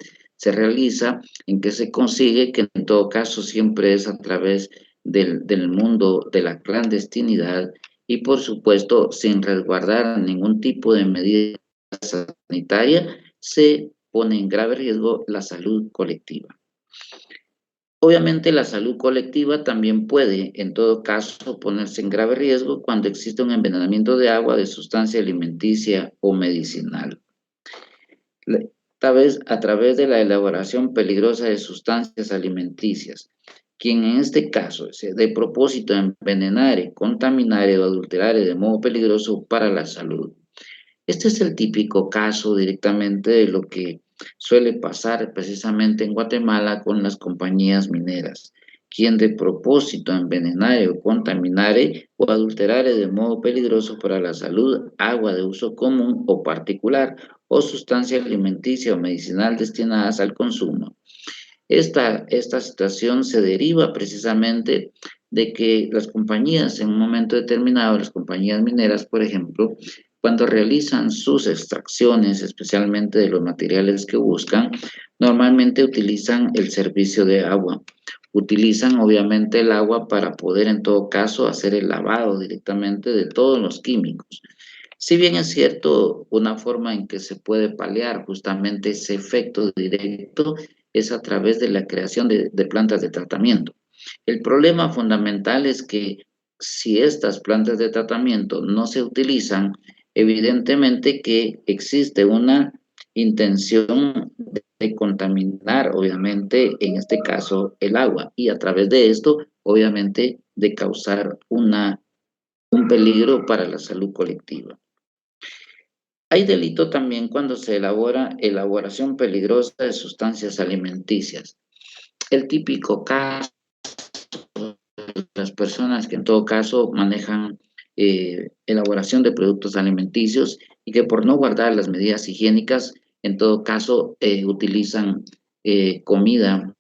realiza, en que se consigue, que en todo caso siempre es a través del mundo de la clandestinidad y por supuesto sin resguardar ningún tipo de medida sanitaria, se pone en grave riesgo la salud colectiva. Obviamente la salud colectiva también puede, en todo caso, ponerse en grave riesgo cuando existe un envenenamiento de agua, de sustancia alimenticia o medicinal. A través de la elaboración peligrosa de sustancias alimenticias, quien en este caso se de propósito envenenar, contaminar o adulterar de modo peligroso para la salud. Este es el típico caso directamente de lo que suele pasar precisamente en Guatemala con las compañías mineras, quien de propósito envenenare o contaminare o adulterare de modo peligroso para la salud agua de uso común o particular o sustancia alimenticia o medicinal destinadas al consumo. Esta situación se deriva precisamente de que las compañías en un momento determinado, las compañías mineras, por ejemplo, cuando realizan sus extracciones, especialmente de los materiales que buscan, normalmente utilizan el servicio de agua. Utilizan obviamente el agua para poder en todo caso hacer el lavado directamente de todos los químicos. Si bien es cierto, una forma en que se puede paliar justamente ese efecto directo es a través de la creación de plantas de tratamiento. El problema fundamental es que si estas plantas de tratamiento no se utilizan, evidentemente que existe una intención de contaminar, obviamente, en este caso, el agua, y a través de esto, obviamente, de causar un peligro para la salud colectiva. Hay delito también cuando se elaboración peligrosa de sustancias alimenticias. El típico caso de las personas que en todo caso manejan elaboración de productos alimenticios y que por no guardar las medidas higiénicas, en todo caso utilizan comida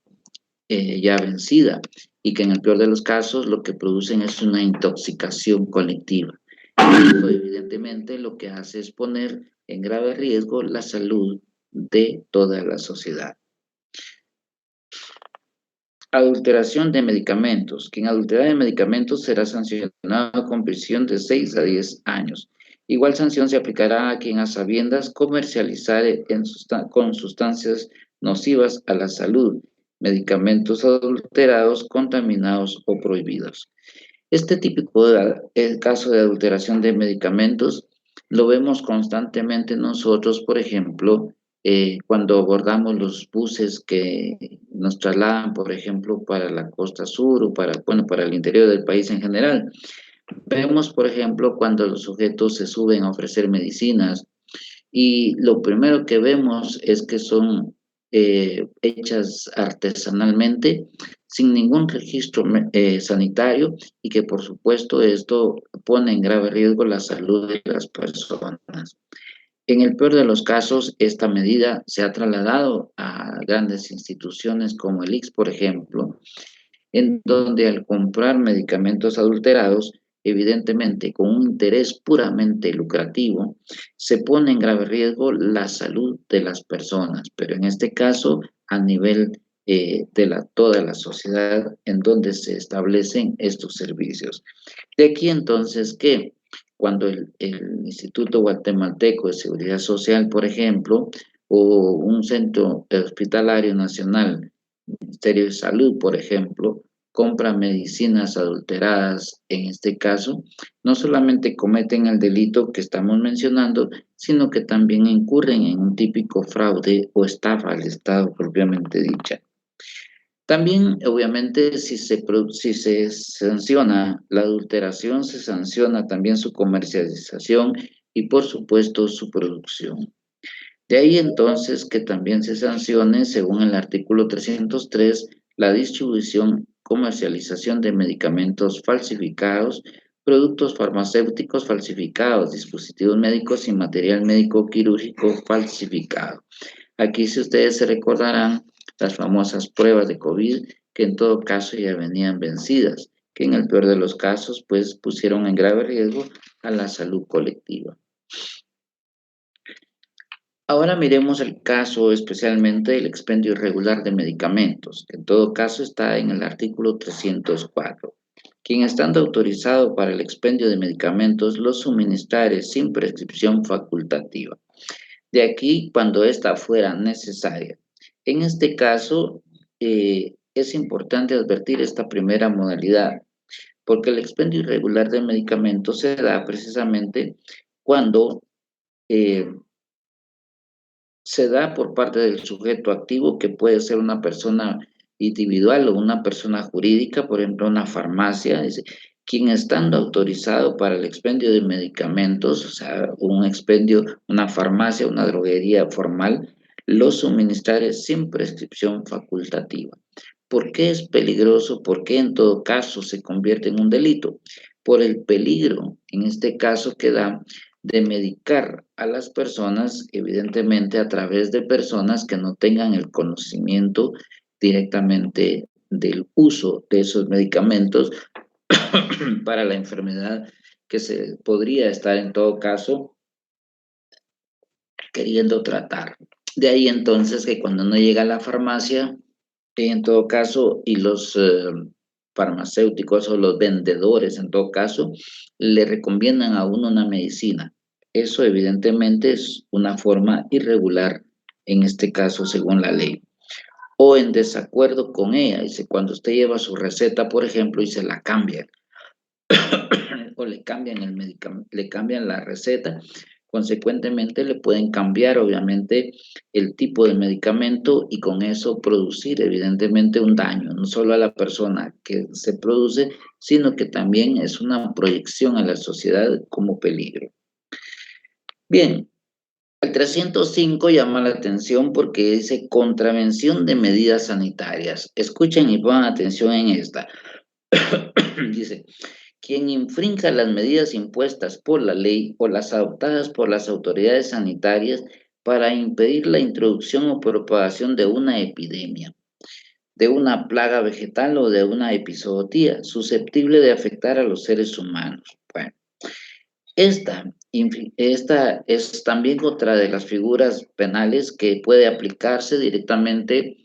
ya vencida y que en el peor de los casos lo que producen es una intoxicación colectiva. Esto evidentemente lo que hace es poner en grave riesgo la salud de toda la sociedad. Adulteración de medicamentos. Quien adultera de medicamentos será sancionado con prisión de 6 a 10 años. Igual sanción se aplicará a quien a sabiendas comercializare con sustancias nocivas a la salud, medicamentos adulterados, contaminados o prohibidos. Este típico el caso de adulteración de medicamentos lo vemos constantemente nosotros, por ejemplo, cuando abordamos los buses que nos trasladan, por ejemplo, para la costa sur o para el interior del país en general. Vemos, por ejemplo, cuando los sujetos se suben a ofrecer medicinas y lo primero que vemos es que son hechas artesanalmente, sin ningún registro sanitario y que por supuesto esto pone en grave riesgo la salud de las personas. En el peor de los casos, esta medida se ha trasladado a grandes instituciones como el ICS, por ejemplo, en donde al comprar medicamentos adulterados, evidentemente con un interés puramente lucrativo, se pone en grave riesgo la salud de las personas, pero en este caso a nivel de toda la sociedad en donde se establecen estos servicios. De aquí entonces que cuando el Instituto Guatemalteco de Seguridad Social, por ejemplo, o un centro hospitalario nacional, Ministerio de Salud, por ejemplo, compra medicinas adulteradas, en este caso, no solamente cometen el delito que estamos mencionando, sino que también incurren en un típico fraude o estafa al Estado propiamente dicha. También, obviamente, si se sanciona la adulteración, se sanciona también su comercialización y, por supuesto, su producción. De ahí entonces que también se sancione, según el artículo 303, la distribución, comercialización de medicamentos falsificados, productos farmacéuticos falsificados, dispositivos médicos y material médico quirúrgico falsificado. Aquí, si ustedes se recordarán, las famosas pruebas de COVID, que en todo caso ya venían vencidas, que en el peor de los casos, pues pusieron en grave riesgo a la salud colectiva. Ahora miremos el caso especialmente del expendio irregular de medicamentos, que en todo caso está en el artículo 304. Quien estando autorizado para el expendio de medicamentos los suministrare sin prescripción facultativa. De aquí cuando ésta fuera necesaria. En este caso, es importante advertir esta primera modalidad, porque el expendio irregular de medicamentos se da precisamente cuando se da por parte del sujeto activo, que puede ser una persona individual o una persona jurídica, por ejemplo, una farmacia, dice, quien estando autorizado para el expendio de medicamentos, o sea, un expendio, una farmacia, una droguería formal, los suministrare sin prescripción facultativa. ¿Por qué es peligroso? ¿Por qué en todo caso se convierte en un delito? Por el peligro, en este caso, que da de medicar a las personas, evidentemente a través de personas que no tengan el conocimiento directamente del uso de esos medicamentos para la enfermedad que se podría estar en todo caso queriendo tratar. De ahí entonces que cuando uno llega a la farmacia, en todo caso, y los farmacéuticos o los vendedores, en todo caso, le recomiendan a uno una medicina. Eso evidentemente es una forma irregular, en este caso, según la ley. O en desacuerdo con ella. Dice, cuando usted lleva su receta, por ejemplo, y se la cambian, o le cambian el medicamento, le cambian la receta, consecuentemente le pueden cambiar obviamente el tipo de medicamento y con eso producir evidentemente un daño, no solo a la persona que se produce, sino que también es una proyección a la sociedad como peligro. Bien, el 305 llama la atención porque dice contravención de medidas sanitarias. Escuchen y pongan atención en esta. Dice, quien infrinja las medidas impuestas por la ley o las adoptadas por las autoridades sanitarias para impedir la introducción o propagación de una epidemia, de una plaga vegetal o de una epizootía susceptible de afectar a los seres humanos. Bueno, esta es también otra de las figuras penales que puede aplicarse directamente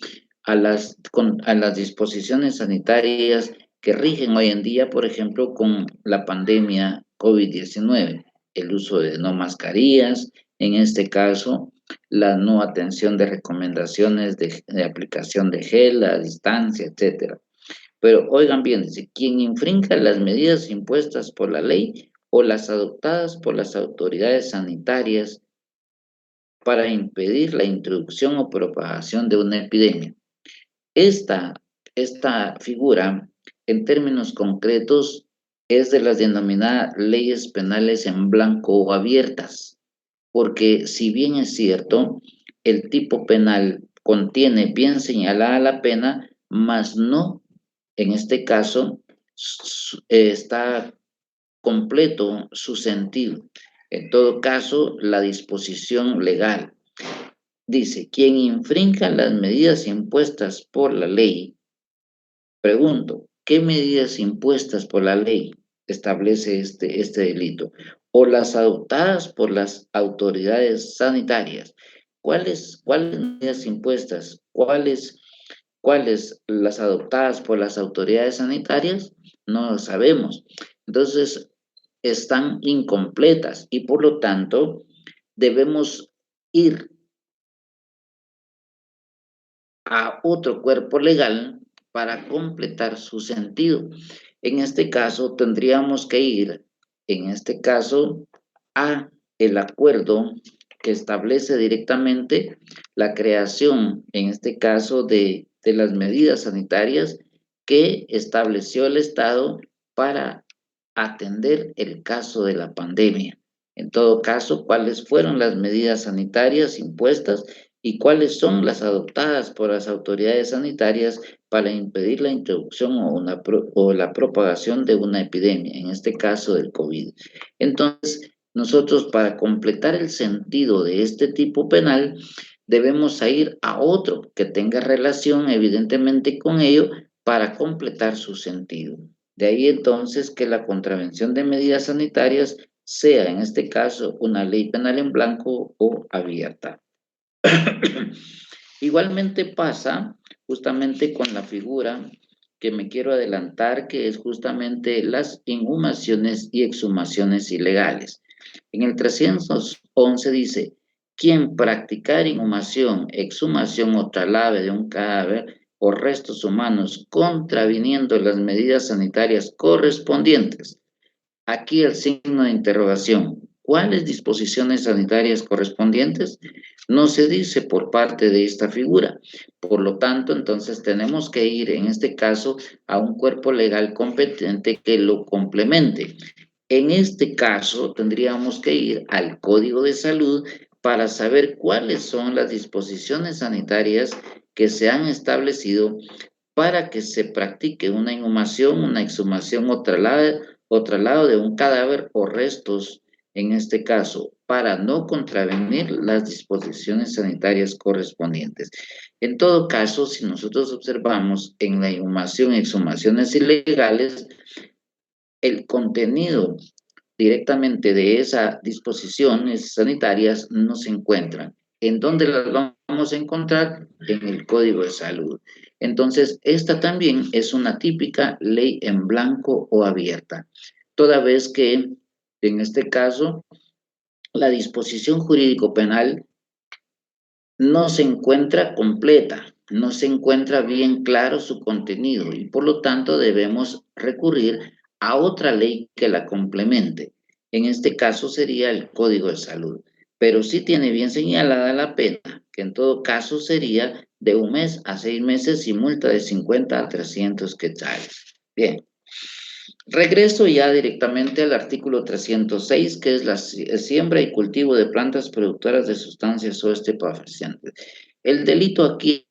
a las disposiciones sanitarias que rigen hoy en día, por ejemplo, con la pandemia COVID-19, el uso de no mascarillas, en este caso, la no atención de recomendaciones de aplicación de gel a distancia, etcétera. Pero oigan bien, dice, quien infrinja las medidas impuestas por la ley o las adoptadas por las autoridades sanitarias para impedir la introducción o propagación de una epidemia. Esta figura, en términos concretos, es de las denominadas leyes penales en blanco o abiertas, porque si bien es cierto, el tipo penal contiene bien señalada la pena, mas no, en este caso, está completo su sentido. En todo caso, la disposición legal dice, quien infrinja las medidas impuestas por la ley, pregunto, ¿qué medidas impuestas por la ley establece este delito? O las adoptadas por las autoridades sanitarias. ¿Cuáles medidas impuestas? ¿Cuáles las adoptadas por las autoridades sanitarias? No lo sabemos. Entonces, están incompletas y por lo tanto debemos ir a otro cuerpo legal para completar su sentido. En este caso, tendríamos que ir, en este caso, a el acuerdo que establece directamente la creación, en este caso, de de las medidas sanitarias que estableció el Estado para atender el caso de la pandemia. En todo caso, cuáles fueron las medidas sanitarias impuestas y cuáles son las adoptadas por las autoridades sanitarias para impedir la introducción o la propagación de una epidemia, en este caso del COVID. Entonces, nosotros para completar el sentido de este tipo penal, debemos ir a otro que tenga relación evidentemente con ello para completar su sentido. De ahí entonces que la contravención de medidas sanitarias sea en este caso una ley penal en blanco o abierta. Igualmente pasa justamente con la figura que me quiero adelantar, que es justamente las inhumaciones y exhumaciones ilegales. En el 311 dice, quien practicar inhumación, exhumación o traslave de un cadáver o restos humanos contraviniendo las medidas sanitarias correspondientes. Aquí el signo de interrogación. ¿Cuáles disposiciones sanitarias correspondientes? No se dice por parte de esta figura. Por lo tanto, entonces tenemos que ir en este caso a un cuerpo legal competente que lo complemente. En este caso, tendríamos que ir al Código de Salud para saber cuáles son las disposiciones sanitarias que se han establecido para que se practique una inhumación, una exhumación o traslado de un cadáver o restos, en este caso, para no contravenir las disposiciones sanitarias correspondientes. En todo caso, si nosotros observamos en la inhumación y exhumaciones ilegales, el contenido directamente de esas disposiciones sanitarias no se encuentran. ¿En dónde las vamos a encontrar? En el Código de Salud. Entonces, esta también es una típica ley en blanco o abierta, toda vez que, en este caso, la disposición jurídico-penal no se encuentra completa, no se encuentra bien claro su contenido y por lo tanto debemos recurrir a otra ley que la complemente. En este caso sería el Código de Salud, pero sí tiene bien señalada la pena, que en todo caso sería de 1 mes a 6 meses y multa de 50 a 300 quetzales. Bien. Regreso ya directamente al artículo 306, que es la siembra y cultivo de plantas productoras de sustancias o estupefacientes. El delito aquí,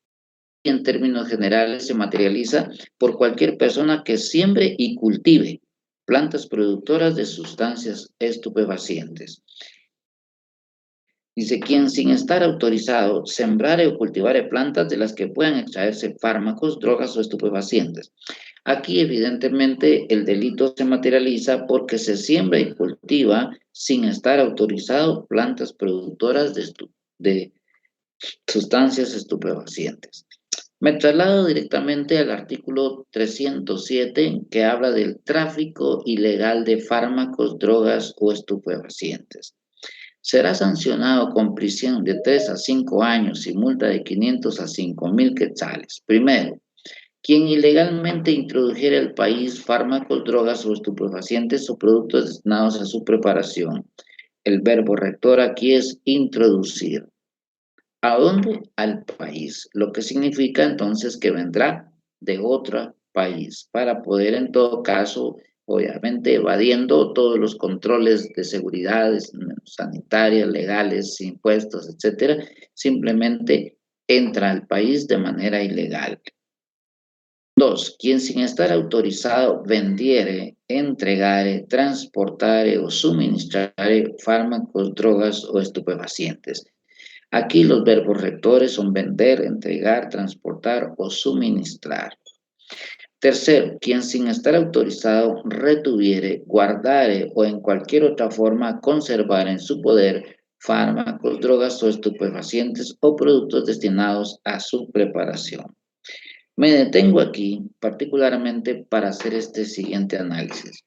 en términos generales, se materializa por cualquier persona que siembre y cultive plantas productoras de sustancias estupefacientes. Dice, quien sin estar autorizado sembrare o cultivare plantas de las que puedan extraerse fármacos, drogas o estupefacientes. Aquí evidentemente el delito se materializa porque se siembra y cultiva sin estar autorizado plantas productoras de sustancias estupefacientes. Me traslado directamente al artículo 307 que habla del tráfico ilegal de fármacos, drogas o estupefacientes. Será sancionado con prisión de 3 a 5 años y multa de 500 a 5.000 quetzales. Primero, quien ilegalmente introdujera al país fármacos, drogas o estupefacientes o productos destinados a su preparación. El verbo rector aquí es introducir. ¿A dónde? Al país, lo que significa entonces que vendrá de otro país para poder en todo caso, obviamente evadiendo todos los controles de seguridad sanitarias, legales, impuestos, etcétera, simplemente entra al país de manera ilegal. 2. Quien sin estar autorizado vendiere, entregare, transportare o suministrare fármacos, drogas o estupefacientes. Aquí los verbos rectores son vender, entregar, transportar o suministrar. Tercero, quien sin estar autorizado retuviere, guardare o en cualquier otra forma conservar en su poder fármacos, drogas o estupefacientes o productos destinados a su preparación. Me detengo aquí particularmente para hacer este siguiente análisis.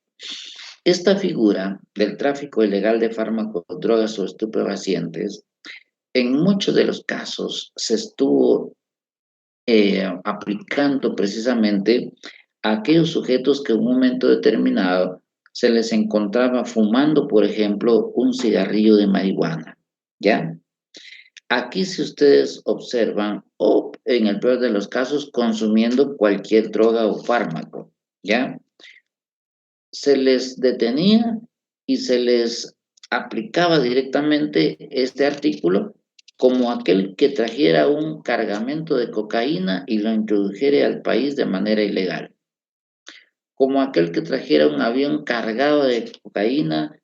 Esta figura del tráfico ilegal de fármacos, drogas o estupefacientes, en muchos de los casos se estuvo aplicando precisamente a aquellos sujetos que en un momento determinado se les encontraba fumando, por ejemplo, un cigarrillo de marihuana, ¿ya? Aquí, si ustedes observan, o en el peor de los casos, consumiendo cualquier droga o fármaco, ¿ya? Se les detenía y se les aplicaba directamente este artículo como aquel que trajera un cargamento de cocaína y lo introdujera al país de manera ilegal, como aquel que trajera un avión cargado de cocaína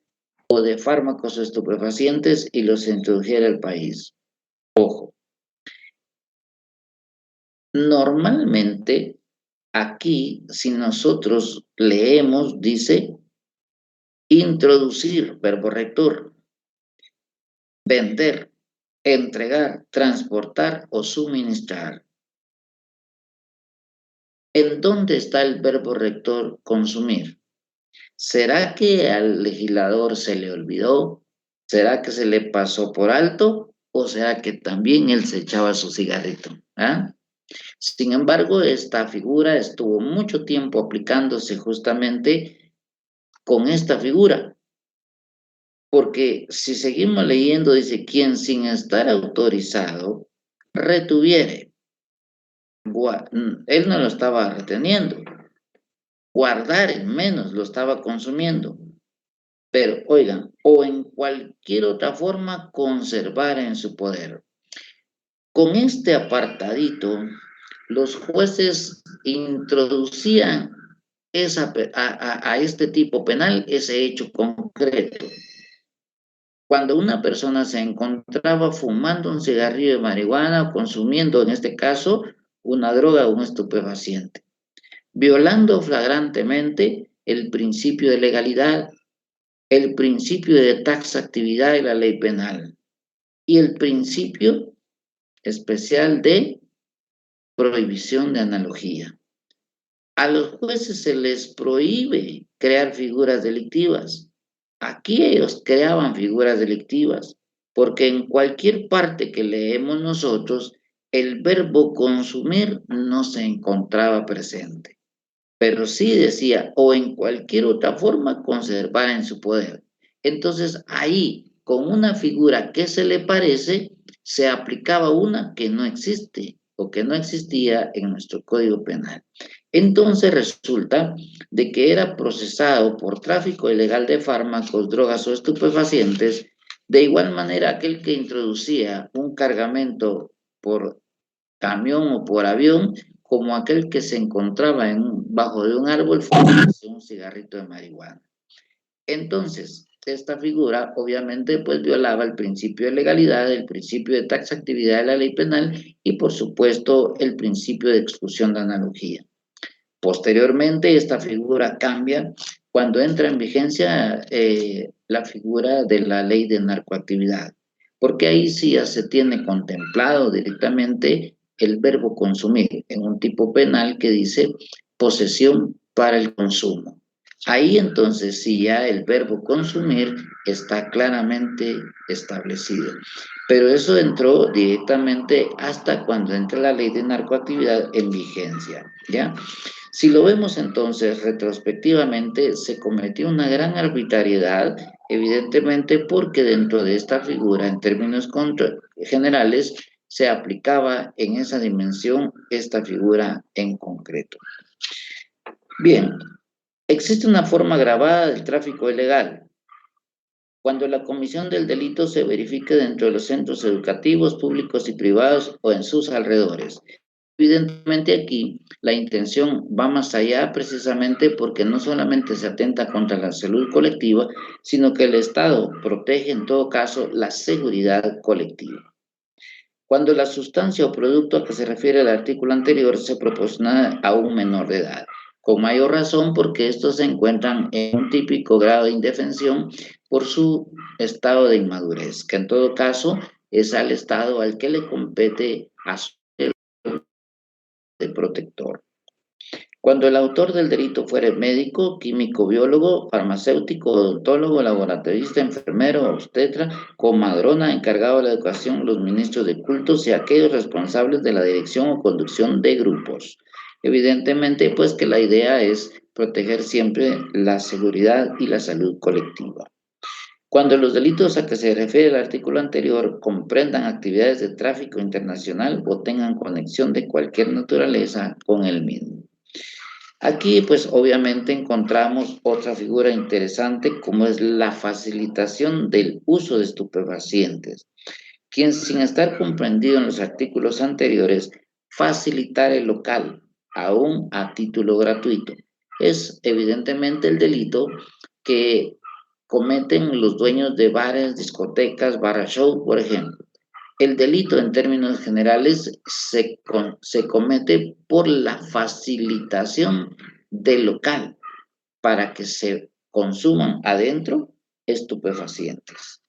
o de fármacos estupefacientes y los introdujera al país. Ojo, normalmente aquí, si nosotros leemos, dice introducir, verbo rector, vender, entregar, transportar o suministrar. ¿En dónde está el verbo rector consumir? ¿Será que al legislador se le olvidó? ¿Será que se le pasó por alto? ¿O será que también él se echaba su cigarrito? ¿Ah? Sin embargo, esta figura estuvo mucho tiempo aplicándose justamente con esta figura. Porque si seguimos leyendo, dice, quien sin estar autorizado retuviere. Él no lo estaba reteniendo. Guardar en menos lo estaba consumiendo. Pero, oigan, o en cualquier otra forma conservar en su poder. Con este apartadito, los jueces introducían a este tipo penal ese hecho concreto. Cuando una persona se encontraba fumando un cigarrillo de marihuana o consumiendo, en este caso, una droga o un estupefaciente, violando flagrantemente el principio de legalidad, el principio de taxatividad de la ley penal y el principio especial de prohibición de analogía. A los jueces se les prohíbe crear figuras delictivas. Aquí ellos creaban figuras delictivas, porque en cualquier parte que leemos nosotros, el verbo consumir no se encontraba presente, pero sí decía, o en cualquier otra forma conservar en su poder. Entonces ahí, con una figura que se le parece, se aplicaba una que no existe o que no existía en nuestro Código Penal. Entonces resulta de que era procesado por tráfico ilegal de fármacos, drogas o estupefacientes, de igual manera aquel que introducía un cargamento por camión o por avión, como aquel que se encontraba bajo de un árbol fumándose un cigarrito de marihuana. Entonces, esta figura obviamente pues violaba el principio de legalidad, el principio de taxatividad de la ley penal y por supuesto el principio de exclusión de analogía. Posteriormente, esta figura cambia cuando entra en vigencia la figura de la ley de narcoactividad, porque ahí sí ya se tiene contemplado directamente el verbo consumir en un tipo penal que dice posesión para el consumo. Ahí entonces sí ya el verbo consumir está claramente establecido. Pero eso entró directamente hasta cuando entra la ley de narcoactividad en vigencia, ¿ya? Si lo vemos entonces retrospectivamente, se cometió una gran arbitrariedad, evidentemente porque dentro de esta figura, en términos generales, se aplicaba en esa dimensión esta figura en concreto. Bien, existe una forma agravada del tráfico ilegal. Cuando la comisión del delito se verifique dentro de los centros educativos, públicos y privados o en sus alrededores. Evidentemente aquí la intención va más allá precisamente porque no solamente se atenta contra la salud colectiva, sino que el Estado protege en todo caso la seguridad colectiva. Cuando la sustancia o producto a que se refiere el artículo anterior se proporciona a un menor de edad, con mayor razón porque estos se encuentran en un típico grado de indefensión por su estado de inmadurez, que en todo caso es al Estado al que le compete asumir de protector. Cuando el autor del delito fuere médico, químico, biólogo, farmacéutico, odontólogo, laboratorista, enfermero, obstetra, comadrona, encargado de la educación, los ministros de cultos y aquellos responsables de la dirección o conducción de grupos. Evidentemente, pues que la idea es proteger siempre la seguridad y la salud colectiva. Cuando los delitos a que se refiere el artículo anterior comprendan actividades de tráfico internacional o tengan conexión de cualquier naturaleza con el mismo. Aquí, pues, obviamente encontramos otra figura interesante como es la facilitación del uso de estupefacientes, quien sin estar comprendido en los artículos anteriores, facilitar el local, aún a título gratuito. Es evidentemente el delito que cometen los dueños de bares, discotecas, barra show, por ejemplo. El delito en términos generales se comete por la facilitación del local para que se consuman adentro estupefacientes.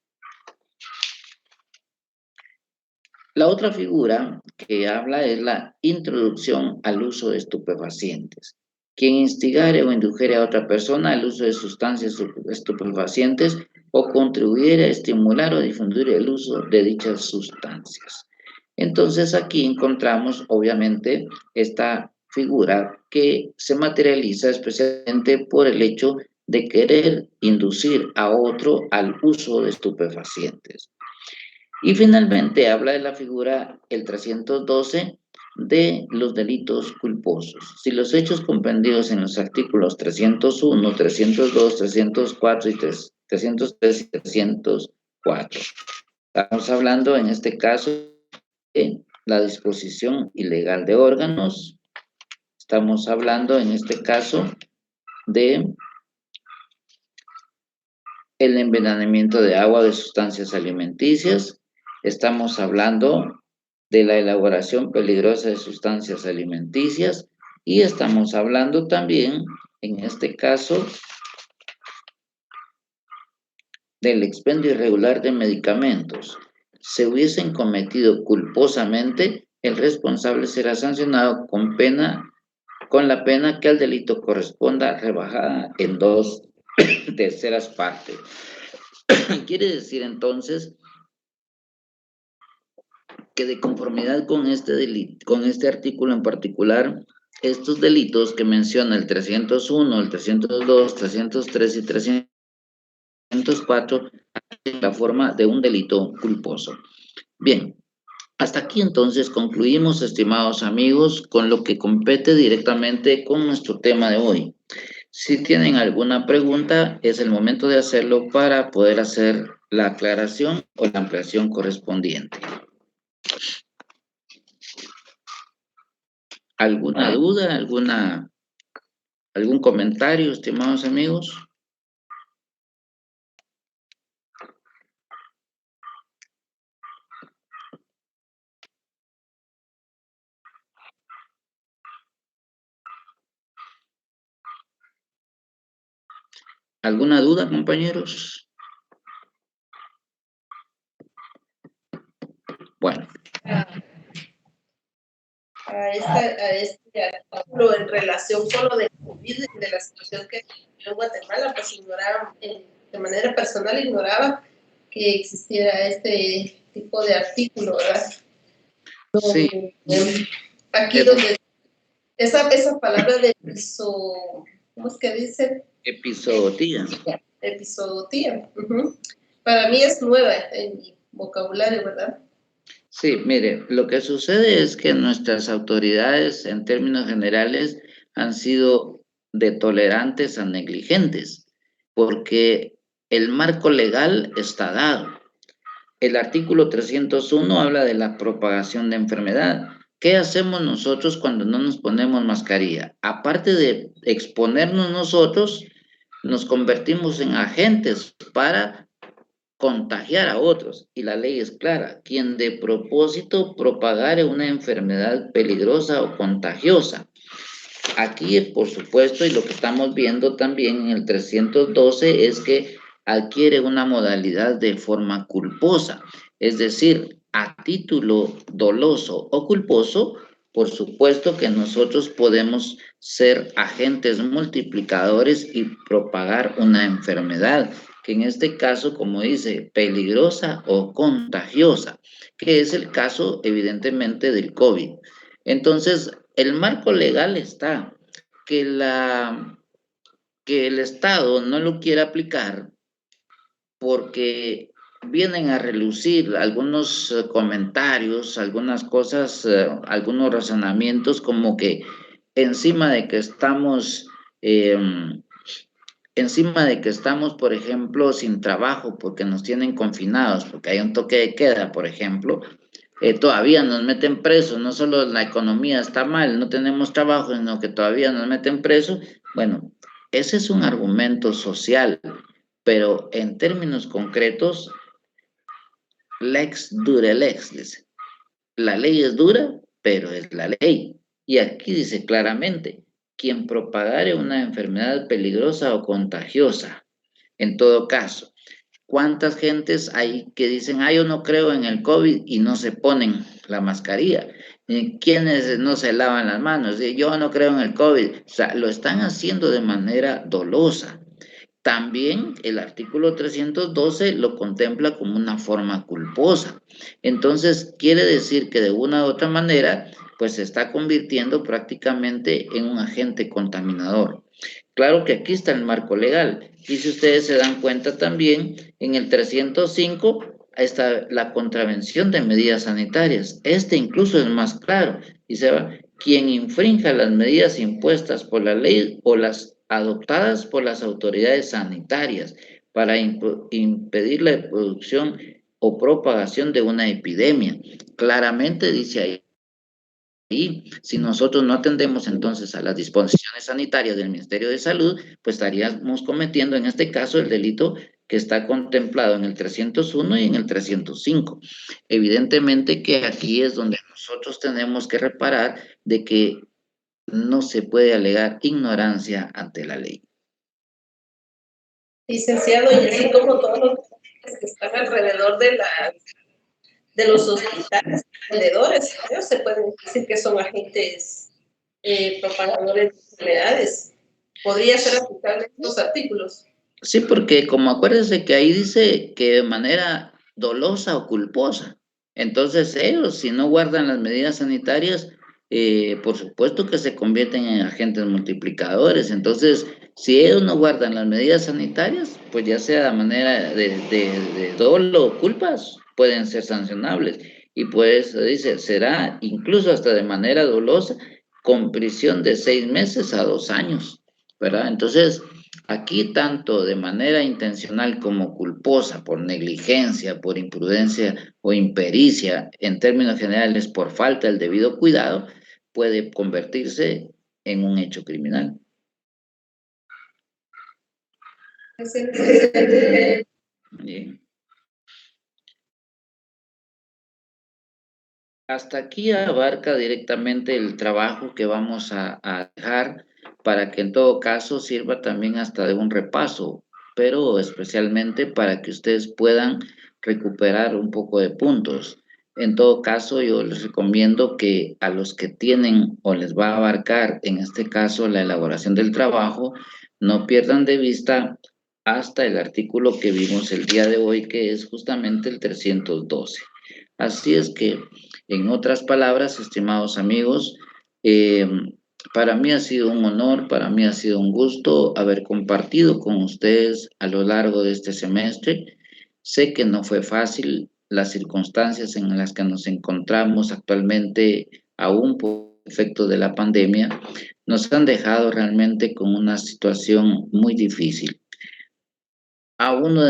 La otra figura que habla es la introducción al uso de estupefacientes. Quien instigare o indujere a otra persona al uso de sustancias estupefacientes o contribuyere a estimular o difundir el uso de dichas sustancias. Entonces aquí encontramos obviamente esta figura que se materializa especialmente por el hecho de querer inducir a otro al uso de estupefacientes. Y finalmente habla de la figura, el 312, de los delitos culposos. Si los hechos comprendidos en los artículos 301, 302, 304 y 303 y 304. Estamos hablando en este caso de la disposición ilegal de órganos. Estamos hablando en este caso de el envenenamiento de agua de sustancias alimenticias. Estamos hablando de la elaboración peligrosa de sustancias alimenticias y estamos hablando también, en este caso, del expendio irregular de medicamentos. Se hubiesen cometido culposamente, el responsable será sancionado con la pena que al delito corresponda, rebajada en 2/3 partes. Quiere decir entonces que de conformidad con este artículo en particular, estos delitos que menciona el 301, el 302, 303 y 304 en la forma de un delito culposo. Bien, hasta aquí entonces concluimos, estimados amigos, con lo que compete directamente con nuestro tema de hoy. Si tienen alguna pregunta, es el momento de hacerlo para poder hacer la aclaración o la ampliación correspondiente. ¿Alguna duda, algún comentario, estimados amigos? ¿Alguna duda, compañeros? Bueno. A este artículo en relación con lo de COVID, de la situación que en Guatemala, pues ignoraba, de manera personal ignoraba que existiera este tipo de artículo, ¿verdad? Sí. Aquí donde esa palabra de ¿cómo es que dice? Episodotía. Episodotía. Para mí es nueva en mi vocabulario, ¿verdad? Sí, mire, lo que sucede es que nuestras autoridades, en términos generales, han sido de tolerantes a negligentes, porque el marco legal está dado. El artículo 301 habla de la propagación de enfermedad. ¿Qué hacemos nosotros cuando no nos ponemos mascarilla? Aparte de exponernos nosotros, nos convertimos en agentes para contagiar a otros. Y la ley es clara: quien de propósito propagare una enfermedad peligrosa o contagiosa. Aquí, por supuesto, y lo que estamos viendo también en el 312 es que adquiere una modalidad de forma culposa, es decir, a título doloso o culposo. Por supuesto que nosotros podemos ser agentes multiplicadores y propagar una enfermedad, que en este caso, como dice, peligrosa o contagiosa, que es el caso evidentemente del COVID. Entonces, el marco legal está, que el Estado no lo quiere aplicar, porque vienen a relucir algunos comentarios, algunas cosas, algunos razonamientos como que encima de que estamos, por ejemplo, sin trabajo porque nos tienen confinados, porque hay un toque de queda, por ejemplo, todavía nos meten presos, no solo la economía está mal, no tenemos trabajo, sino que todavía nos meten presos. Bueno, ese es un argumento social, pero en términos concretos, lex dura lex, dice. La ley es dura, pero es la ley. Y aquí dice claramente, quien propagare una enfermedad peligrosa o contagiosa, en todo caso. ¿Cuántas gentes hay que dicen, yo no creo en el COVID y no se ponen la mascarilla? ¿Quiénes no se lavan las manos? Yo no creo en el COVID. O sea, lo están haciendo de manera dolosa. También el artículo 312 lo contempla como una forma culposa. Entonces, quiere decir que de una u otra manera, pues se está convirtiendo prácticamente en un agente contaminador. Claro que aquí está el marco legal. Y si ustedes se dan cuenta también, en el 305 está la contravención de medidas sanitarias. Este incluso es más claro. Dice, quien infrinja las medidas impuestas por la ley o las adoptadas por las autoridades sanitarias para impedir la producción o propagación de una epidemia. Claramente dice ahí. Y si nosotros no atendemos entonces a las disposiciones sanitarias del Ministerio de Salud, pues estaríamos cometiendo en este caso el delito que está contemplado en el 301 y en el 305. Evidentemente que aquí es donde nosotros tenemos que reparar de que no se puede alegar ignorancia ante la ley. Licenciado, y así como todos los que están alrededor de los hospitales, vendedores, ellos se pueden decir que son agentes propagadores de enfermedades. ¿Podría ser aplicable estos artículos? Sí, porque como acuérdense que ahí dice que de manera dolosa o culposa. Entonces ellos, si no guardan las medidas sanitarias, por supuesto que se convierten en agentes multiplicadores. Entonces, si ellos no guardan las medidas sanitarias, pues ya sea de manera de dolo o culpas, pueden ser sancionables. Y pues dice, será incluso hasta de manera dolosa, con prisión de 6 meses a 2 años, ¿verdad? Entonces, aquí tanto de manera intencional como culposa por negligencia, por imprudencia o impericia, en términos generales por falta del debido cuidado, puede convertirse en un hecho criminal. Bien. Hasta aquí abarca directamente el trabajo que vamos a dejar para que en todo caso sirva también hasta de un repaso, pero especialmente para que ustedes puedan recuperar un poco de puntos. En todo caso, yo les recomiendo que a los que tienen o les va a abarcar, en este caso, la elaboración del trabajo, no pierdan de vista hasta el artículo que vimos el día de hoy, que es justamente el 312. Así es que, en otras palabras, estimados amigos, para mí ha sido un honor, para mí ha sido un gusto haber compartido con ustedes a lo largo de este semestre. Sé que no fue fácil las circunstancias en las que nos encontramos actualmente, aún por efecto de la pandemia, nos han dejado realmente con una situación muy difícil. A uno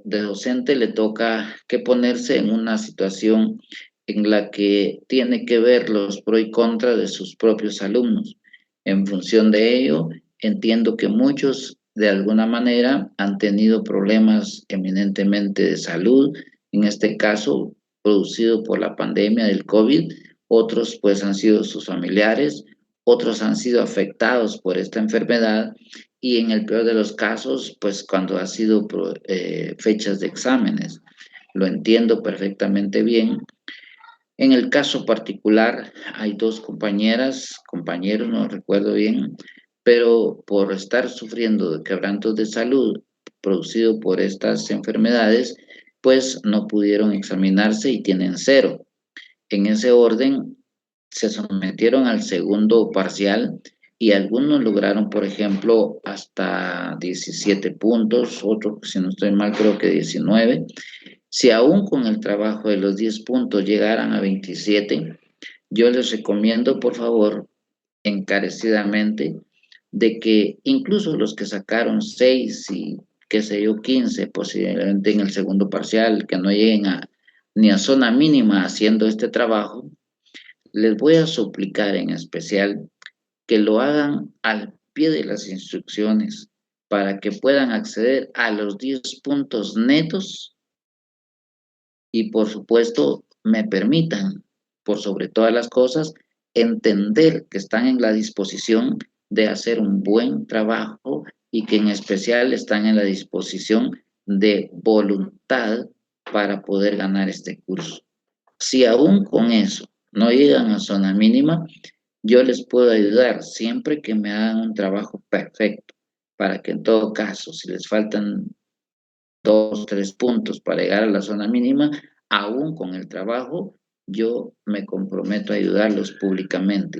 de docente le toca que ponerse en una situación en la que tiene que ver los pros y contras de sus propios alumnos. En función de ello, entiendo que muchos de alguna manera han tenido problemas eminentemente de salud, en este caso producido por la pandemia del COVID, otros pues han sido sus familiares, otros han sido afectados por esta enfermedad y en el peor de los casos, pues cuando ha sido fechas de exámenes. Lo entiendo perfectamente bien. En el caso particular, hay dos compañeras, compañeros, no recuerdo bien, pero por estar sufriendo de quebrantos de salud producido por estas enfermedades, pues no pudieron examinarse y tienen 0. En ese orden, se sometieron al segundo parcial y algunos lograron, por ejemplo, hasta 17 puntos, otros, si no estoy mal, creo que 19. Si aún con el trabajo de los 10 puntos llegaran a 27, yo les recomiendo, por favor, encarecidamente, de que incluso los que sacaron 6 y qué sé yo, 15, posiblemente en el segundo parcial, que no lleguen ni a zona mínima haciendo este trabajo, les voy a suplicar en especial que lo hagan al pie de las instrucciones para que puedan acceder a los 10 puntos netos y por supuesto me permitan, por sobre todas las cosas, entender que están en la disposición de hacer un buen trabajo y que en especial están en la disposición de voluntad para poder ganar este curso. Si aún con eso no llegan a zona mínima, yo les puedo ayudar siempre que me hagan un trabajo perfecto, para que en todo caso, si les faltan 2, 3 puntos para llegar a la zona mínima, aún con el trabajo, yo me comprometo a ayudarlos públicamente.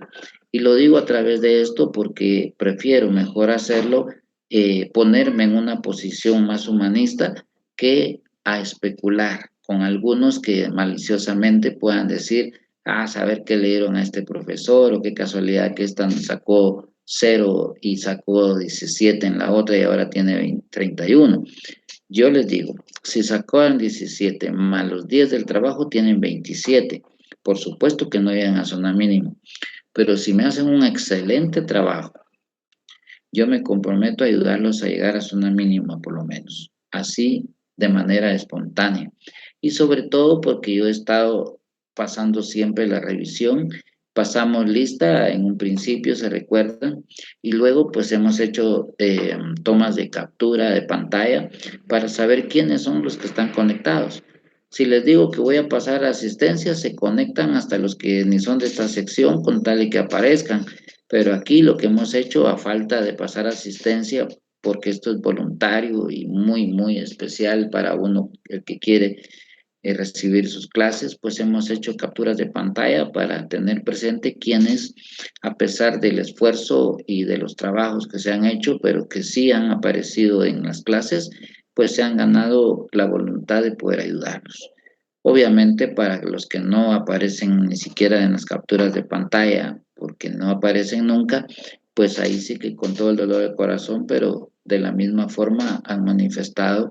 Y lo digo a través de esto porque prefiero mejor hacerlo, ponerme en una posición más humanista que a especular con algunos que maliciosamente puedan decir, saber qué le dieron a este profesor o qué casualidad que esta sacó 0 y sacó 17 en la otra y ahora tiene 31. Yo les digo, si sacaron 17 más los 10 del trabajo, tienen 27. Por supuesto que no llegan a zona mínima, pero si me hacen un excelente trabajo, yo me comprometo a ayudarlos a llegar a zona mínima por lo menos, así de manera espontánea. Y sobre todo porque yo he estado pasando siempre la revisión, pasamos lista en un principio, se recuerdan, y luego pues hemos hecho tomas de captura de pantalla para saber quiénes son los que están conectados. Si les digo que voy a pasar asistencia, se conectan hasta los que ni son de esta sección con tal y que aparezcan. Pero aquí lo que hemos hecho a falta de pasar asistencia, porque esto es voluntario y muy, muy especial para uno, el que quiere recibir sus clases, pues hemos hecho capturas de pantalla para tener presente quienes, a pesar del esfuerzo y de los trabajos que se han hecho, pero que sí han aparecido en las clases, pues se han ganado la voluntad de poder ayudarlos. Obviamente para los que no aparecen ni siquiera en las capturas de pantalla, porque no aparecen nunca, pues ahí sí que con todo el dolor de corazón, pero de la misma forma han manifestado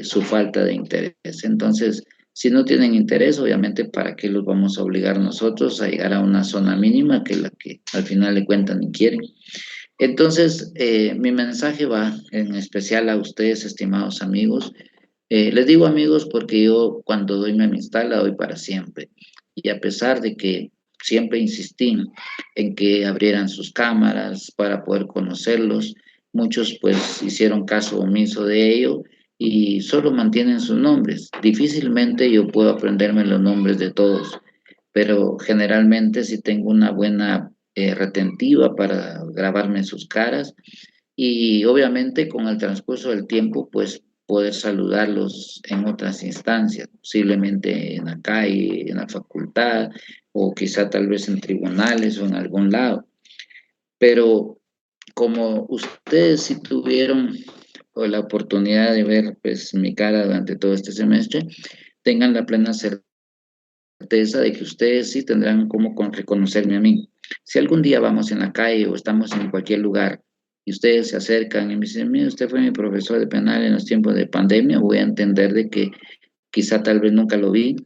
su falta de interés. Entonces, si no tienen interés, obviamente, ¿para qué los vamos a obligar nosotros a llegar a una zona mínima que la que al final le cuentan y quieren? Entonces, mi mensaje va en especial a ustedes, estimados amigos. Les digo amigos porque yo cuando doy mi amistad la doy para siempre. Y a pesar de que siempre insistí en que abrieran sus cámaras para poder conocerlos, muchos pues hicieron caso omiso de ello y solo mantienen sus nombres. Difícilmente yo puedo aprenderme los nombres de todos, pero generalmente sí tengo una buena retentiva para grabarme sus caras y obviamente con el transcurso del tiempo pues poder saludarlos en otras instancias, posiblemente en la calle, en la facultad o quizá tal vez en tribunales o en algún lado. Pero como ustedes sí tuvieron la oportunidad de ver pues mi cara durante todo este semestre, tengan la plena certeza de que ustedes sí tendrán como reconocerme a mí. Si algún día vamos en la calle o estamos en cualquier lugar y ustedes se acercan y me dicen, mire, usted fue mi profesor de penal en los tiempos de pandemia, voy a entender de que quizá tal vez nunca lo vi,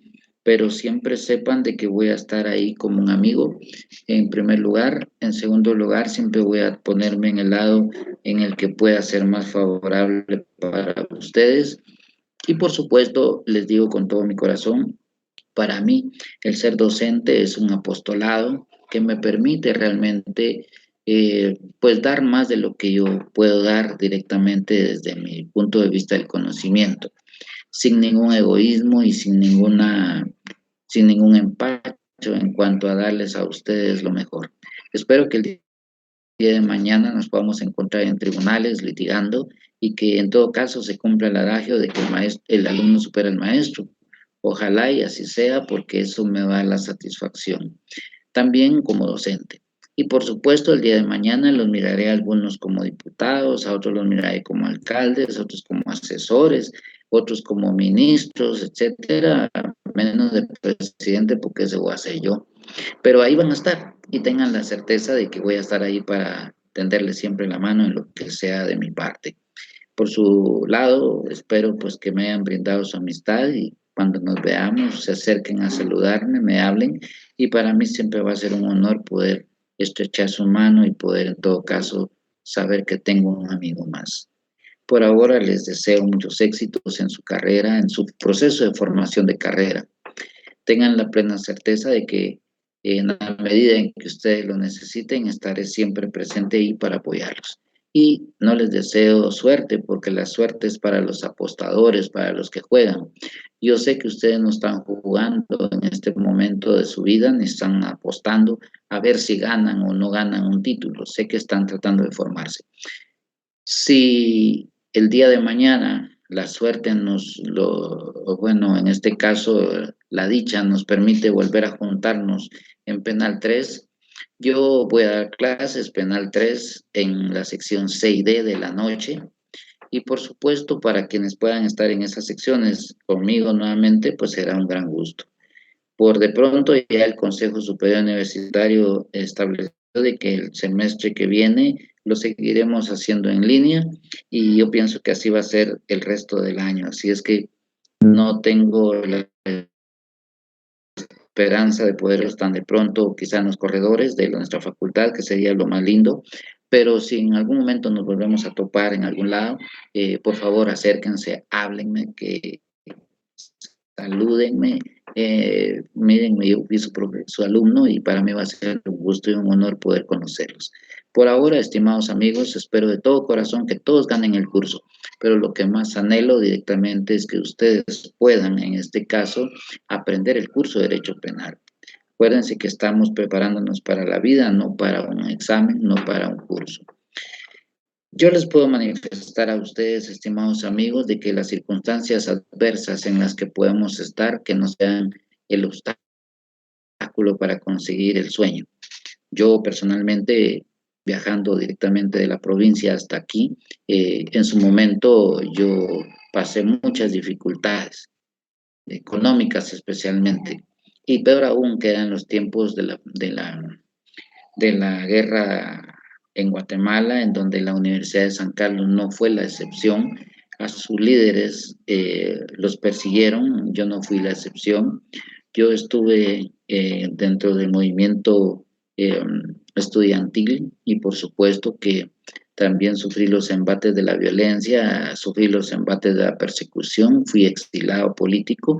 pero siempre sepan de que voy a estar ahí como un amigo, en primer lugar. En segundo lugar, siempre voy a ponerme en el lado en el que pueda ser más favorable para ustedes. Y por supuesto, les digo con todo mi corazón, para mí el ser docente es un apostolado que me permite realmente pues dar más de lo que yo puedo dar directamente desde mi punto de vista del conocimiento, sin ningún egoísmo y sin ningún empacho en cuanto a darles a ustedes lo mejor. Espero que el día de mañana nos podamos encontrar en tribunales litigando y que en todo caso se cumpla el adagio de que el alumno supera al maestro. Ojalá y así sea porque eso me da la satisfacción. También como docente. Y por supuesto, el día de mañana los miraré a algunos como diputados, a otros los miraré como alcaldes, otros como asesores, otros como ministros, etcétera, menos de presidente, porque ese voy a ser yo. Pero ahí van a estar y tengan la certeza de que voy a estar ahí para tenderles siempre la mano en lo que sea de mi parte. Por su lado, espero pues que me hayan brindado su amistad y cuando nos veamos se acerquen a saludarme, me hablen y para mí siempre va a ser un honor poder estrechar su mano y poder en todo caso saber que tengo un amigo más. Por ahora les deseo muchos éxitos en su carrera, en su proceso de formación de carrera. Tengan la plena certeza de que en la medida en que ustedes lo necesiten, estaré siempre presente ahí para apoyarlos. Y no les deseo suerte, porque la suerte es para los apostadores, para los que juegan. Yo sé que ustedes no están jugando en este momento de su vida, ni están apostando a ver si ganan o no ganan un título. Sé que están tratando de formarse. Si el día de mañana la suerte bueno, en este caso la dicha nos permite volver a juntarnos en Penal 3, yo voy a dar clases Penal 3 en la sección C y D de la noche. Y por supuesto, para quienes puedan estar en esas secciones conmigo nuevamente, pues será un gran gusto. Por de pronto ya el Consejo Superior Universitario estableció de que el semestre que viene lo seguiremos haciendo en línea y yo pienso que así va a ser el resto del año. Así es que no tengo la esperanza de poder estar de pronto quizá en los corredores de nuestra facultad, que sería lo más lindo, pero si en algún momento nos volvemos a topar en algún lado, por favor acérquense, háblenme, que salúdenme, mírenme, yo fui su alumno y para mí va a ser un gusto y un honor poder conocerlos. Por ahora, estimados amigos, espero de todo corazón que todos ganen el curso, pero lo que más anhelo directamente es que ustedes puedan, en este caso, aprender el curso de Derecho Penal. Acuérdense que estamos preparándonos para la vida, no para un examen, no para un curso. Yo les puedo manifestar a ustedes, estimados amigos, de que las circunstancias adversas en las que podemos estar, que no sean el obstáculo para conseguir el sueño. Yo personalmente, viajando directamente de la provincia hasta aquí, en su momento yo pasé muchas dificultades, económicas especialmente, y peor aún que eran los tiempos de la guerra en Guatemala, en donde la Universidad de San Carlos no fue la excepción. A sus líderes los persiguieron, yo no fui la excepción. Yo estuve dentro del movimiento estudiantil y por supuesto que también sufrí los embates de la violencia, sufrí los embates de la persecución, fui exilado político,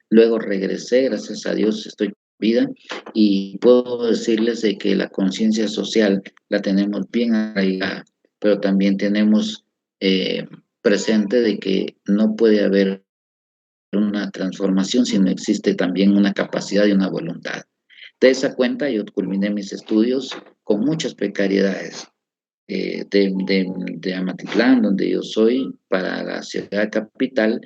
luego regresé, gracias a Dios estoy vida y puedo decirles de que la conciencia social la tenemos bien arraigada, pero también tenemos presente de que no puede haber una transformación si no existe también una capacidad y una voluntad. De esa cuenta yo culminé mis estudios con muchas precariedades. De Amatitlán, donde yo soy, para la ciudad capital,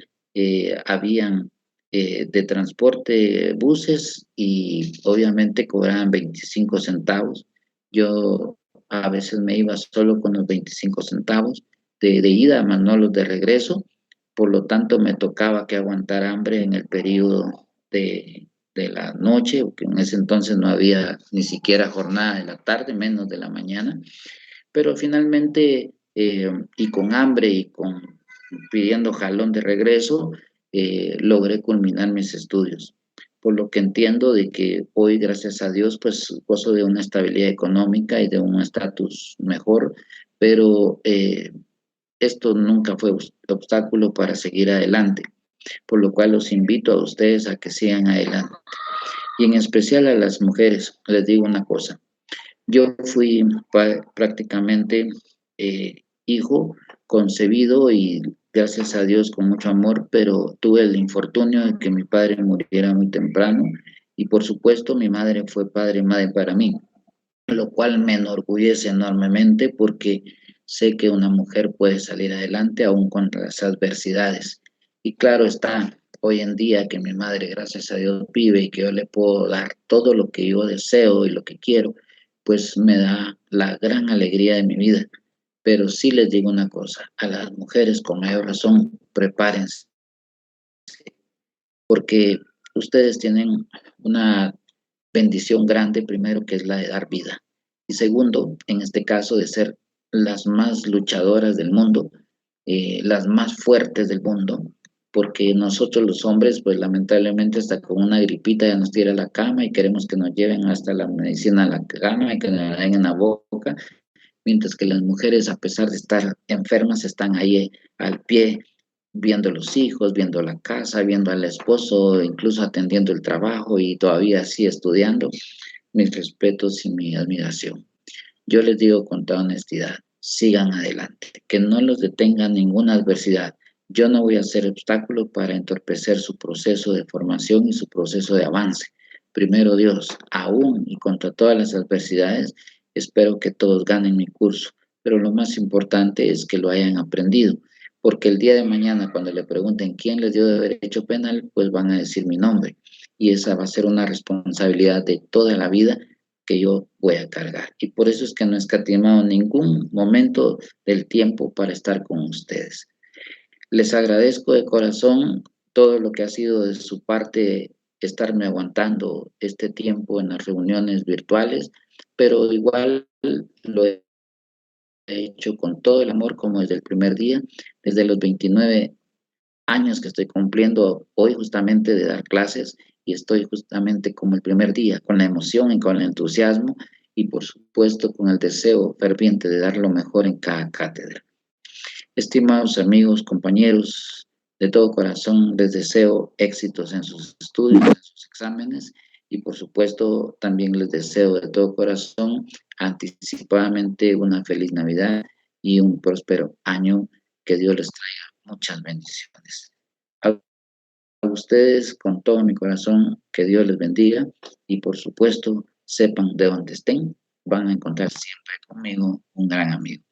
habían de transporte buses y obviamente cobraban 25 centavos. Yo a veces me iba solo con los 25 centavos de ida, más no los de regreso. Por lo tanto, me tocaba que aguantar hambre en el periodo de la noche, porque en ese entonces no había ni siquiera jornada de la tarde, menos de la mañana. Pero finalmente, y con hambre y pidiendo jalón de regreso, logré culminar mis estudios. Por lo que entiendo de que hoy, gracias a Dios, pues gozo de una estabilidad económica y de un estatus mejor, pero esto nunca fue obstáculo para seguir adelante, por lo cual los invito a ustedes a que sigan adelante. Y en especial a las mujeres, les digo una cosa, yo fui prácticamente hijo concebido y gracias a Dios con mucho amor, pero tuve el infortunio de que mi padre muriera muy temprano y por supuesto mi madre fue madre para mí, lo cual me enorgullece enormemente porque sé que una mujer puede salir adelante aún contra las adversidades. Y claro está, hoy en día que mi madre, gracias a Dios, vive y que yo le puedo dar todo lo que yo deseo y lo que quiero, pues me da la gran alegría de mi vida. Pero sí les digo una cosa, a las mujeres con mayor razón, prepárense, porque ustedes tienen una bendición grande, primero, que es la de dar vida. Y segundo, en este caso, de ser las más luchadoras del mundo, las más fuertes del mundo, porque nosotros los hombres, pues lamentablemente hasta con una gripita ya nos tira a la cama y queremos que nos lleven hasta la medicina a la cama y que nos la den en la boca, mientras que las mujeres, a pesar de estar enfermas, están ahí al pie, viendo los hijos, viendo la casa, viendo al esposo, incluso atendiendo el trabajo y todavía así estudiando. Mis respetos y mi admiración. Yo les digo con toda honestidad, sigan adelante, que no los detenga ninguna adversidad. Yo no voy a ser obstáculo para entorpecer su proceso de formación y su proceso de avance. Primero Dios, aún y contra todas las adversidades, espero que todos ganen mi curso, pero lo más importante es que lo hayan aprendido, porque el día de mañana cuando le pregunten quién les dio derecho penal, pues van a decir mi nombre, y esa va a ser una responsabilidad de toda la vida que yo voy a cargar. Y por eso es que no he escatimado ningún momento del tiempo para estar con ustedes. Les agradezco de corazón todo lo que ha sido de su parte estarme aguantando este tiempo en las reuniones virtuales, pero igual lo he hecho con todo el amor como desde el primer día, desde los 29 años que estoy cumpliendo hoy justamente de dar clases, y estoy justamente como el primer día, con la emoción y con el entusiasmo y por supuesto con el deseo ferviente de dar lo mejor en cada cátedra. Estimados amigos, compañeros, de todo corazón les deseo éxitos en sus estudios, en sus exámenes, y por supuesto también les deseo de todo corazón anticipadamente una feliz Navidad y un próspero año, que Dios les traiga muchas bendiciones. A ustedes, con todo mi corazón, que Dios les bendiga, y por supuesto, sepan de donde estén, van a encontrar siempre conmigo un gran amigo.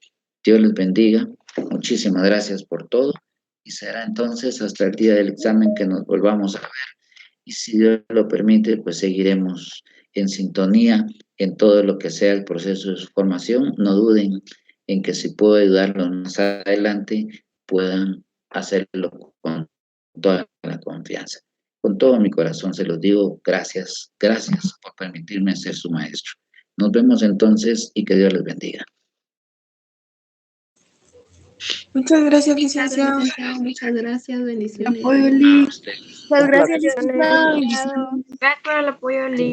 Dios les bendiga, muchísimas gracias por todo, y será entonces hasta el día del examen que nos volvamos a ver, y si Dios lo permite, pues seguiremos en sintonía en todo lo que sea el proceso de su formación. No duden en que si puedo ayudarlos más adelante, puedan hacerlo con toda la confianza. Con todo mi corazón se los digo, gracias, gracias por permitirme ser su maestro. Nos vemos entonces y que Dios les bendiga. Muchas gracias, licenciado. Muchas gracias, bendiciones. Apoyo, Lee. A ustedes. Muchas gracias, licenciado. Gracias por el apoyo, Lee.